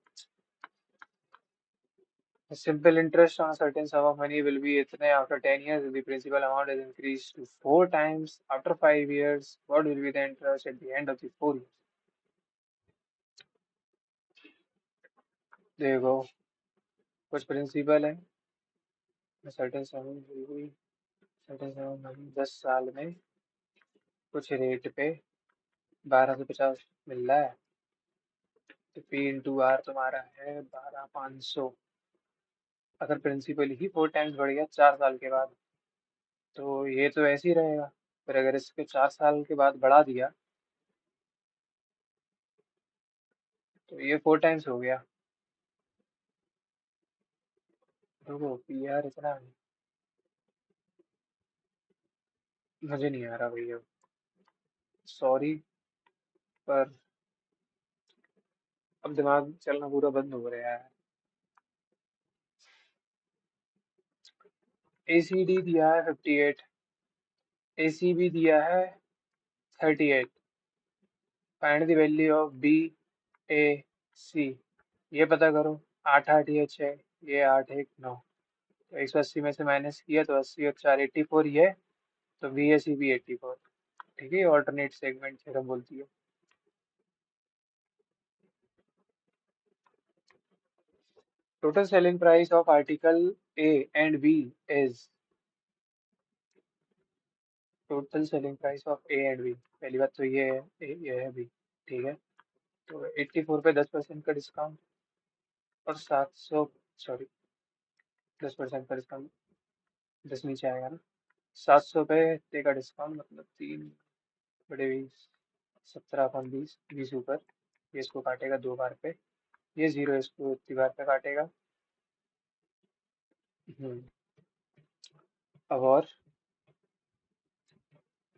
The simple interest on a certain sum of money will be इतने after 10 years. If the principal amount is increased to 4 times after 5 years, what will be the interest at the end of the 4 years? देखो, कुछ principal है, certain sum will be certain sum of money 10 साल में कुछ rate पे 1250 मिल रहा है, तो P इंटू आर तुम्हारा है 12500। अगर प्रिंसिपल ही 4 टाइम्स बढ़ गया 4 साल के बाद, तो ये तो ऐसे ही रहेगा। फिर अगर इसके 4 साल के बाद बढ़ा दिया, तो ये 4 टाइम्स हो गया। रुको, पी आर इतना मुझे नहीं आ रहा भैया, सॉरी, पर अब दिमाग चलना पूरा बंद हो रहा है। ACD दिया है 58, ACB दिया है 38। Find the value of BAC। ये पता करो। 8 8 ये 6, ये 8 1 9, तो 180 में से माइनस किया तो 80 और 4 84 ये, तो BAC भी 84। ठीक है, ऑल्टरनेट सेगमेंट थ्योरम बोलती है। Total selling price of article A and B is total selling price of A and B. पहली बात तो ये है ए, ये है बी, ठीक है। तो 84 पे 10% का डिस्काउंट और 700, सॉरी, 10% का डिस्काउंट, 10 नीचे आएगा ना। 700 पे इतने का डिस्काउंट, मतलब 3/20, 17/20, 20 ऊपर। ये इसको काटेगा 2 बार पे, ये 0 इसको इतनी बार पे काटेगा। हम्म, अब और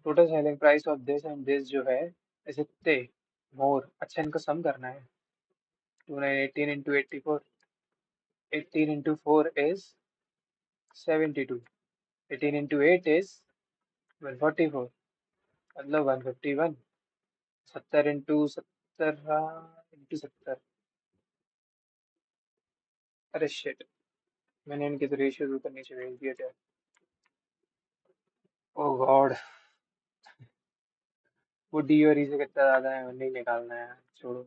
total selling price of this and this जो है, इसे इतने मोर, अच्छा इनका सम करना है। 2918 into 84, 18 into 4 is 72, 18 into 8 is 144, मतलब 151। 70 इंटू 70 इंटू 70, अरे शिट, मैंने इनके तो रेशियोज ऊपर नीचे भेज दिए थे। ओ गॉड, वो डी और ई से कितना ज्यादा है, नहीं निकालना है, छोड़ो।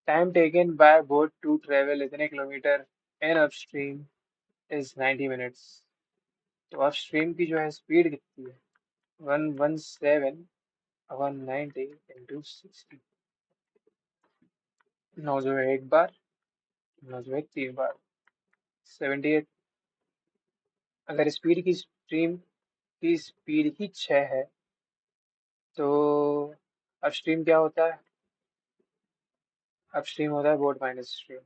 Time taken by boat to travel इतने kilometre in upstream is 90 minutes. तो अपस्ट्रीम की जो है स्पीड कितनी है? 117 190 इंटू 60। 9 जो है एक बार, 9 जो है 3 बार, 78। अगर स्पीड ही 6 है, तो अपस्ट्रीम क्या होता है? अपस्ट्रीम होता है बोट माइनस स्ट्रीम।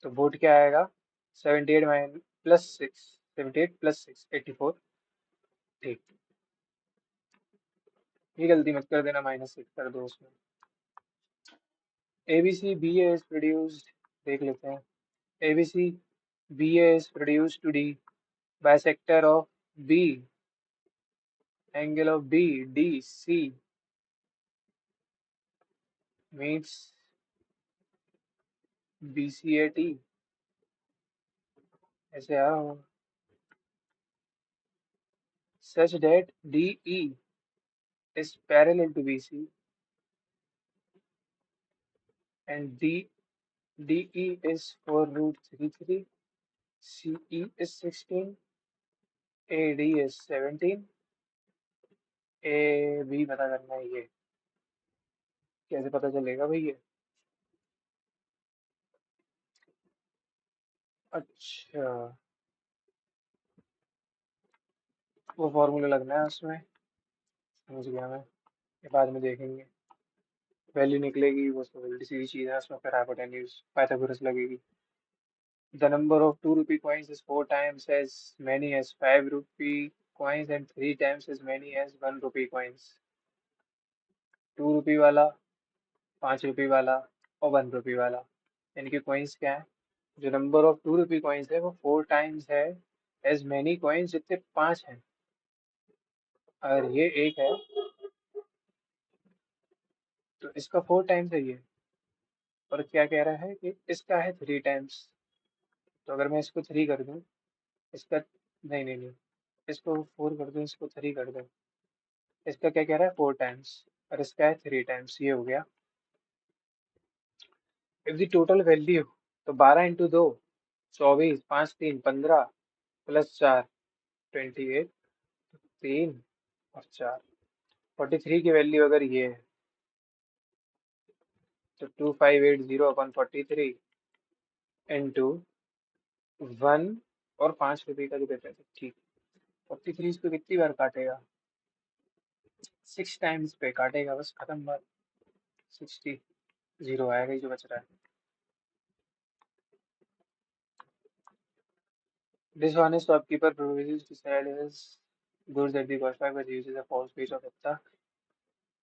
तो बोट क्या आएगा? 78 माइनस प्लस 6, 78 प्लस 6, 84। ठीक, ये गलती मत कर देना, -6 कर दो उसमें। ABC BA is produced, देख लेते हैं। ABC BA is produced to D bisector of B, angle of B DC meets BCAT, ऐसे आ रहा होगा, such that DE is parallel to BC and DE is 4√33, CE is 16, AD is 17, AB पता करना है ये। कैसे पता चलेगा भाई ये? अच्छा, वो फॉर्मूला लगना है उसमें। समझ गया मैं। ये बाद में देखेंगे। वैल्यू निकलेगी, वो तो जल्दी सीधी चीज है, उसमें फिर हाइपोटेन्यूज पाइथागोरस लगेगी। The number of 2 rupee coins is 4 times as many as 5 rupee coins and 3 times as many as 1 rupee coins. 2 रुपी वाला, 5 रुपी वाला और 1 रुपी वाला, इनके कॉइन्स क्या है? जो नंबर ऑफ 2 रुपी कॉइन्स है वो 4 टाइम्स है एज मैनी कॉइन्स जितने 5 हैं। अगर ये एक है तो इसका 4 टाइम्स है ये। और क्या कह रहा है कि इसका है 3 टाइम्स। तो अगर मैं इसको 3 कर दूं, इसका, नहीं नहीं नहीं, इसको 4 कर दूं, इसको 3 कर दूं, इसका क्या कह रहा है? 4 टाइम्स। और इसका है 3 टाइम्स। ये हो गया। इफ द टोटल वैल्यू, तो 12 × 2 24, 5 3 15 +4 28, 3 और 4 43 की वैल्यू अगर ये है तो 2580/43 इंटू 1 और 5 रुपए का जो देते थे, ठीक। 43 इसको कितनी बार काटेगा? 6 टाइम्स पे काटेगा, बस खत्म बात। 60, जीरो आएगा ही जो बच रहा है। Dishonest shopkeeper promises to sell his goods at the cost price but uses a false piece of Etta.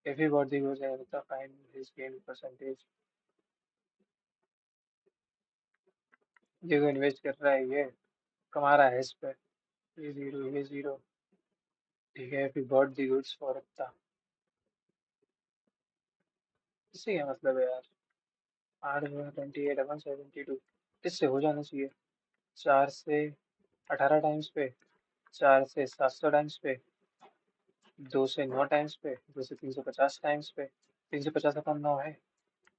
If he bought the goods at Etta, find his gain percentage. ये जो इन्वेस्ट कर रहा है ये कमा रहा है इस पे। ये जीरो, ये जीरो। ठीक है, if he bought the goods for Etta, इससे क्या मतलब है यार? 8 × 28 = 72, इससे हो जाना चाहिए। 4 से 18 टाइम्स पे, 4 से 700 टाइम्स पे, 2 से 9 टाइम्स पे, 2 से 350 टाइम्स पे। 350/9 है,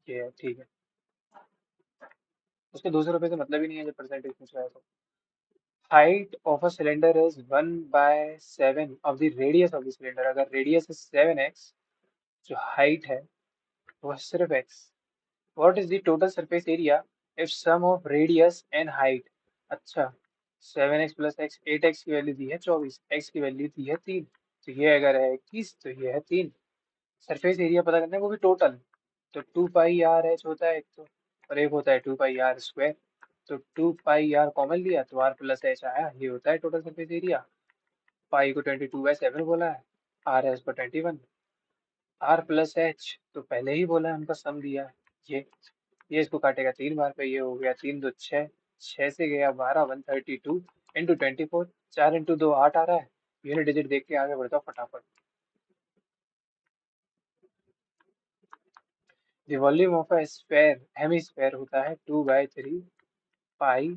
ये है, ठीक है। उसके 200 रुपए से मतलब ही नहीं है जब परसेंटेज पूछ रहा है तो। Height of a cylinder is 1/7 of the radius of the cylinder. अगर रेडियस इज 7x, जो हाइट है वो है सिर्फ x। What is the total surface area if sum of radius and height? अच्छा, 7x + x, 8x की value दी है 24, x की वैल्यू दी है 3, तो ये अगर है 21 तो ये है 3। सरफेस एरिया पता करना है, वो भी टोटल। तो 2πr/h होता है एक तो, और एक होता है 2πr²। तो 2πr कॉमन लिया तो r+h आया, ये होता है टोटल सरफेस एरिया। पाई को 22/7 बोला है, आर एच को 21, r+h तो पहले ही बोला है, उनका सम दिया है। ये इसको काटेगा 3 बार पे, ये हो गया 3 × 2 = 6, 6 से गया 12, 132 इंटू 24, 4 × 2 8 आ रहा है। यूनिट डिजिट देख के आगे बढ़ता हूँ फटाफट। The volume of a sphere, hemisphere होता है 2/3 पाई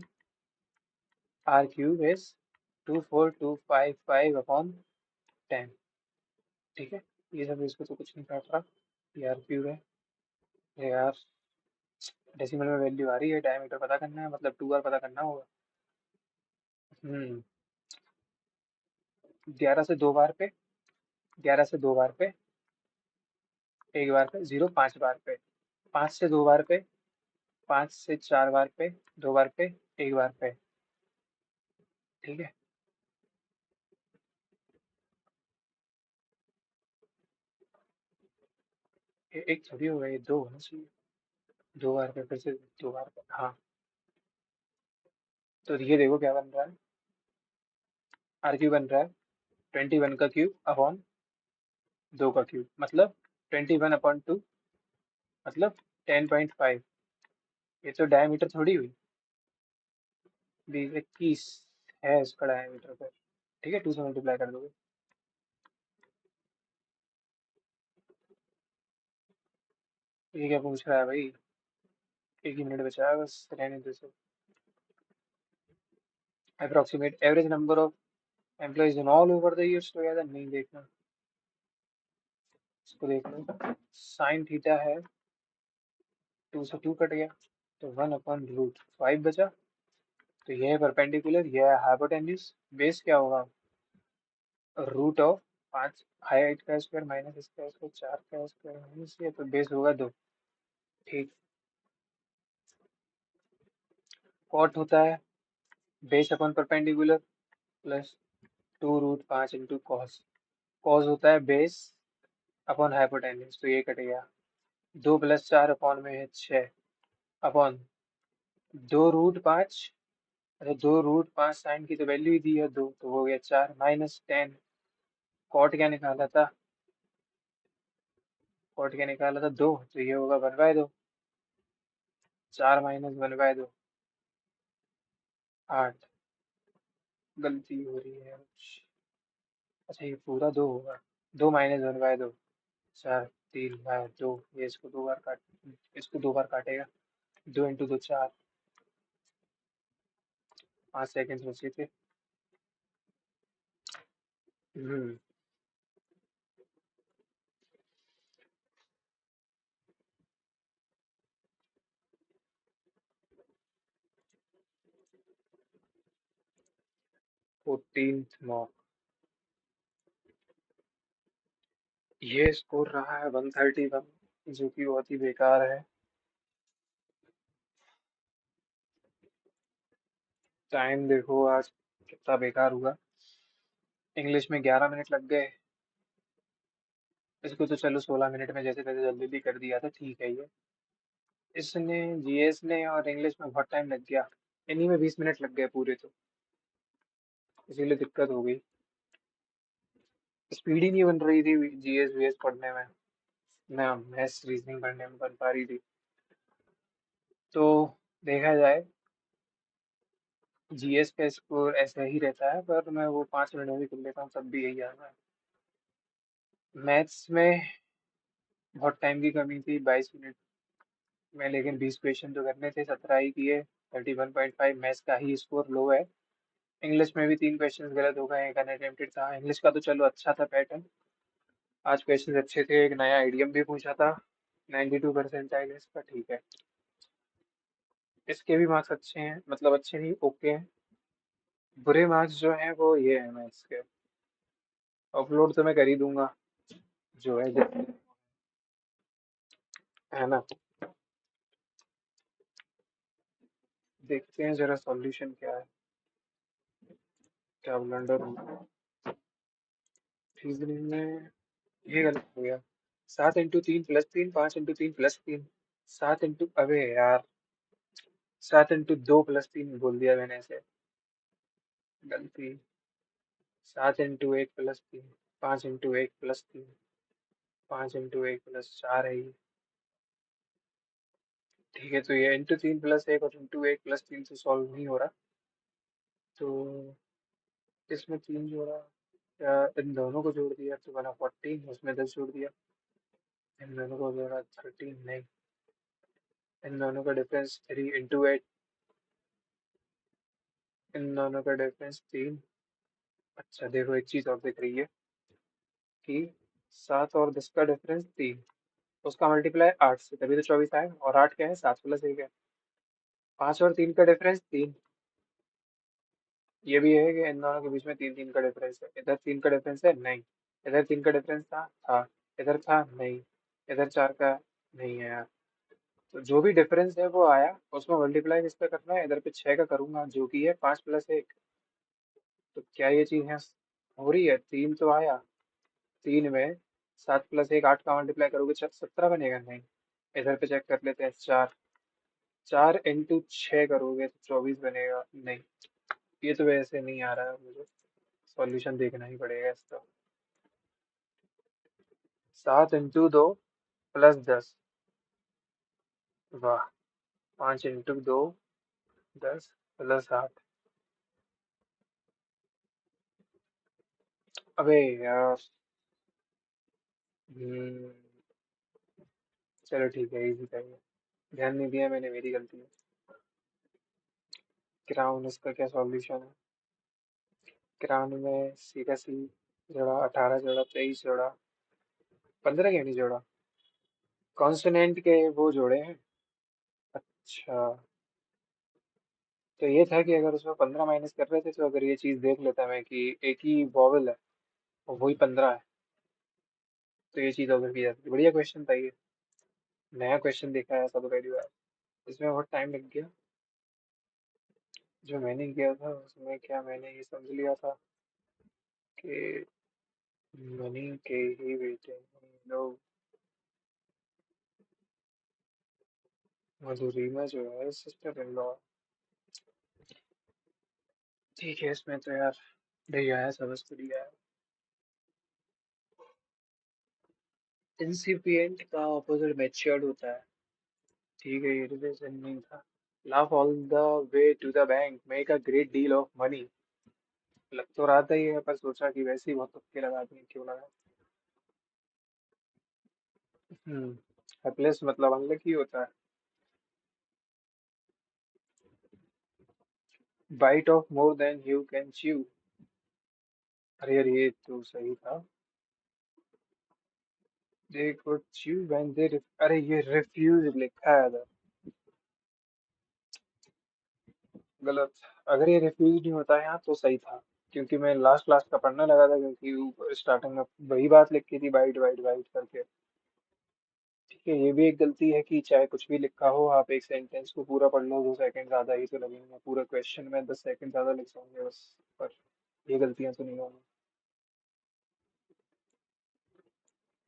r³ इज 24255/10। ठीक है, ये सब इसको तो कुछ नहीं काट रहा। ये r³ है। ये यार डेसिमल में वैल्यू आ रही है, डायमीटर पता करना है, मतलब 2r पता करना होगा। 11 से 2 बार पे, 11 से 2 बार पे, 1 बार पे, 0 5 बार पे, 5 से 2 बार पे, 5 से 4 बार पे, 2 बार पे, 1 बार पे। ठीक है, ये एक थोड़ी होगा, ये दो होना चाहिए। 2 बार पे, फिर से 2 बार पे, हाँ। तो ये देखो क्या बन रहा है, r³ बन रहा है 21 का क्यूब अपॉन 2 का क्यूब, मतलब 21/2, मतलब 10.5। ये तो डायमीटर थोड़ी हुई, 20 21 है इसका डायमीटर पे। ठीक है, 2 से मल्टीप्लाई कर दोगे। ये क्या पूछ रहा है भाई? एक ही मिनट बचा है बस, रहने दो इसे। Approximate average number of employees in all over the years together, नहीं देखना, इसको देख लो। साइन थीटा है, 2 से 2 कट गया, तो 1/√5 बचा। तो यह है परपेंडिकुलर, यह है हाइपोटेन्यूज। बेस क्या होगा? रूट ऑफ 5 हाइट का स्क्वायर माइनस इसका स्क्वायर 4 का स्क्वायर माइनस ये तो बेस होगा 2। ठीक। कॉट होता है base upon perpendicular plus 2√5 into cos. Cos होता है बेस अपॉन हाइपोटेन्यूज, तो ये कट गया। 2 + 4 अपॉन में है 6 अपॉन 2√5। अच्छा 2√5 साइन की तो वैल्यू ही दी है 2, तो हो गया 4 माइनस 10। कॉट क्या निकाला था? कॉट क्या निकाला था 2, तो ये होगा 1/2। 4 माइनस 1/2 8। गलती हो रही है कुछ। अच्छा ये पूरा 2 होगा। 2 माइनस 1/2 4 3/2। ये इसको 2 बार काट, इसको 2 बार काटेगा। 2 × 2 4। 5 सेकेंड बचे थे। हम्म 14th मॉक। ये स्कोर रहा है 131, जो कि बहुत ही बेकार है। टाइम देखो आज कितना बेकार हुआ। इंग्लिश में 11 मिनट लग गए। इसको तो चलो 16 मिनट में जैसे तैसे जल्दी जल्दी कर दिया था, ठीक है ये। इसने जीएस ने और इंग्लिश में बहुत टाइम लग गया। इन्हीं में 20 मिनट लग गए पूरे, तो इसीलिए दिक्कत हो गई। स्पीड ही नहीं बन रही थी जीएस वीएस पढ़ने में, ना मैथ्स रीजनिंग पढ़ने में बन पा रही थी। तो देखा जाए जीएस का स्कोर ऐसा ही रहता है, पर मैं वो 5 मिनट में भी कर लेता हूँ, तब भी यही आता है। मैथ्स में बहुत टाइम की कमी थी, 22 मिनट में, लेकिन 20 क्वेश्चन तो करने थे, 17 ही किए। 31.5 मैथ्स का ही स्कोर लो है। इंग्लिश में भी 3 क्वेश्चन गलत हो गए, एक अनअटेम्प्टेड था। इंग्लिश का तो चलो अच्छा था पैटर्न, आज क्वेश्चन अच्छे थे, एक नया आइडियम भी पूछा था। 92% इसका, ठीक है। इसके भी मार्क्स अच्छे हैं, मतलब अच्छे नहीं, ओके हैं। बुरे मार्क्स जो हैं वो ये है मैथ्स के। अपलोड तो मैं कर ही दूंगा, जो है ना। देखते हैं जरा सॉल्यूशन क्या है, क्या ब्लंडर होगा रीजनिंग में। ये गलत हो गया। 7 × 3 + 3, 5 × 3 + 3। 7 अबे यार, 7 × 2 + 3 बोल दिया मैंने ऐसे, गलती। 7 × 1 + 3, 5 × 1 + 3, 5 × 1 + 4 है ये। ठीक है, तो ये × 3 + 1 और × 1 + 3 से सॉल्व नहीं हो रहा, तो इसमें 3 जोड़ा, या इन दोनों को जोड़ दिया तो बना 14, उसमें 10 जोड़ दिया। इन दोनों को जोड़ा 13, नहीं। इन दोनों का डिफरेंस 3 × 8, इन दोनों का डिफरेंस 3। अच्छा देखो एक चीज और दिख रही है कि 7 और 10 का डिफरेंस 3, उसका मल्टीप्लाई 8 से, तभी तो 24 आए। और 8 क्या है? 7 + 1 है। 5 और 3 का डिफरेंस 3। ये भी है कि इन दोनों के बीच में 3 3 का डिफरेंस है। इधर 3 का डिफरेंस है, नहीं। इधर 3 का डिफरेंस था। इधर था, नहीं। इधर 4 का नहीं है यार। तो जो भी डिफरेंस है वो आया, उसमें मल्टीप्लाई किसका करना है? इधर पे 6 का करूंगा, जो कि है 5 + 1। तो क्या ये चीज है हो रही है? 3 तो आया, 3 में 7 + 1 8 का मल्टीप्लाई करोगे 17 बनेगा, नहीं। इधर पे चेक कर लेते हैं, 4। 4 × 6 करोगे तो 24 बनेगा, नहीं। ये तो वैसे नहीं आ रहा है मुझे, सॉल्यूशन देखना ही पड़ेगा इसका। 7 × 2 + 10। वाह। 5 × 2 10 + 8। अबे यार। हम्म, चलो ठीक है, इजी था ये, ध्यान नहीं दिया मैंने, मेरी गलती है। क्राउन, इसका क्या सॉल्यूशन है? क्राउन में सीधा सी जोड़ा, 18 जोड़ा, 23 जोड़ा, 15 क्यों नहीं जोड़ा? कॉन्सोनेंट के वो जोड़े हैं। अच्छा, तो ये था कि अगर उसमें 15 माइनस कर रहे थे, तो अगर ये चीज देख लेता मैं कि एक ही वॉवल है, और वही 15 है। तो ये चीज़ ऑब्जर्व की जाती है। बढ़िया क्वेश्चन था ये। नया क्वेश्चन देखा है सब पहली बार। इसमें बहुत टाइम लग गया। जो मैंने किया था उसमें क्या मैंने ये समझ लिया था कि मनी के ही बेटे हम लोग। मधुरिमा जो है सिस्टर इन लॉ। ठीक है, इसमें तो यार बढ़िया है, समझ तो लिया है। इंसिपिएंट का ऑपोजिट मैच्योर्ड होता है। ठीक है, ये रिलेशन नहीं था। Laugh all the way to the bank, make a great deal of money. लग तो रहा था ये, पर सोचा कि वैसे ही बहुत तुक्के लगा दिए, क्यों लगा। हेल्पलेस मतलब अनलकी होता है। Bite off more than you can chew. अरे यार ये तो सही था। They could chew when they अरे ये रिफ्यूज लिखा है इधर। गलत। अगर ये रिफ्यूज नहीं होता यहाँ तो सही था। क्योंकि मैं लास्ट लास्ट का पढ़ने लगा था, क्योंकि स्टार्टिंग में वही बात लिखी थी, बाइट बाइट बाइट करके। ठीक है, ये भी एक गलती है कि चाहे कुछ भी लिखा हो, आप एक सेंटेंस को पूरा पढ़ लो 2 सेकंड ज्यादा ही तो लगेंगे, पूरा क्वेश्चन में 10 सेकंड ज्यादा लिख जाऊंगे बस। पर ये गलतियां तो नहीं होंगी।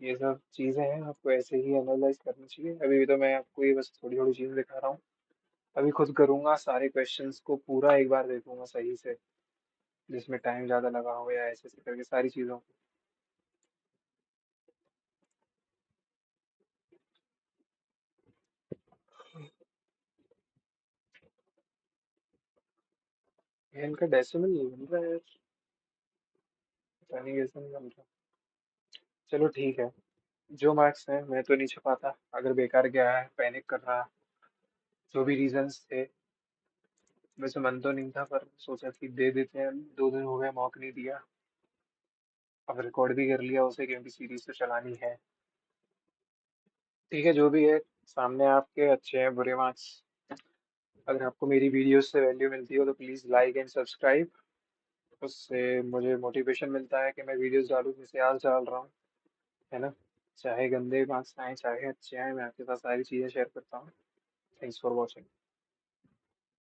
ये सब चीजें हैं, आपको ऐसे ही एनालाइज करनी चाहिए। अभी भी तो मैं आपको ये बस थोड़ी थोड़ी चीजें दिखा रहा हूँ। अभी खुद करूंगा, सारे क्वेश्चंस को पूरा एक बार देखूंगा सही से, जिसमें टाइम ज्यादा लगा हो या ऐसे ऐसे करके सारी चीजों को। ये इनका डेसिमल नहीं बन रहा है यार। पता नहीं कैसे नहीं बन रहा। चलो ठीक है। जो मार्क्स हैं मैं तो नहीं छुपाता, अगर बेकार गया है, पैनिक कर रहा, जो भी रीजंस थे। वैसे मन तो नहीं था, पर सोचा कि दे देते हैं, 2 दिन हो गए मौका नहीं दिया। अब रिकॉर्ड भी कर लिया उसे, क्योंकि सीरीज तो चलानी है। ठीक है, जो भी है, सामने आपके अच्छे हैं बुरे मार्क्स। अगर आपको मेरी वीडियोस से वैल्यू मिलती हो तो प्लीज़ लाइक एंड सब्सक्राइब। उससे मुझे मोटिवेशन मिलता है कि मैं वीडियोस डालूं, जैसे आज डाल रहा हूँ, है ना। चाहे गंदे मार्क्स आए चाहे अच्छे आए, मैं आपके साथ सारी चीज़ें शेयर करता हूँ। Thanks for watching.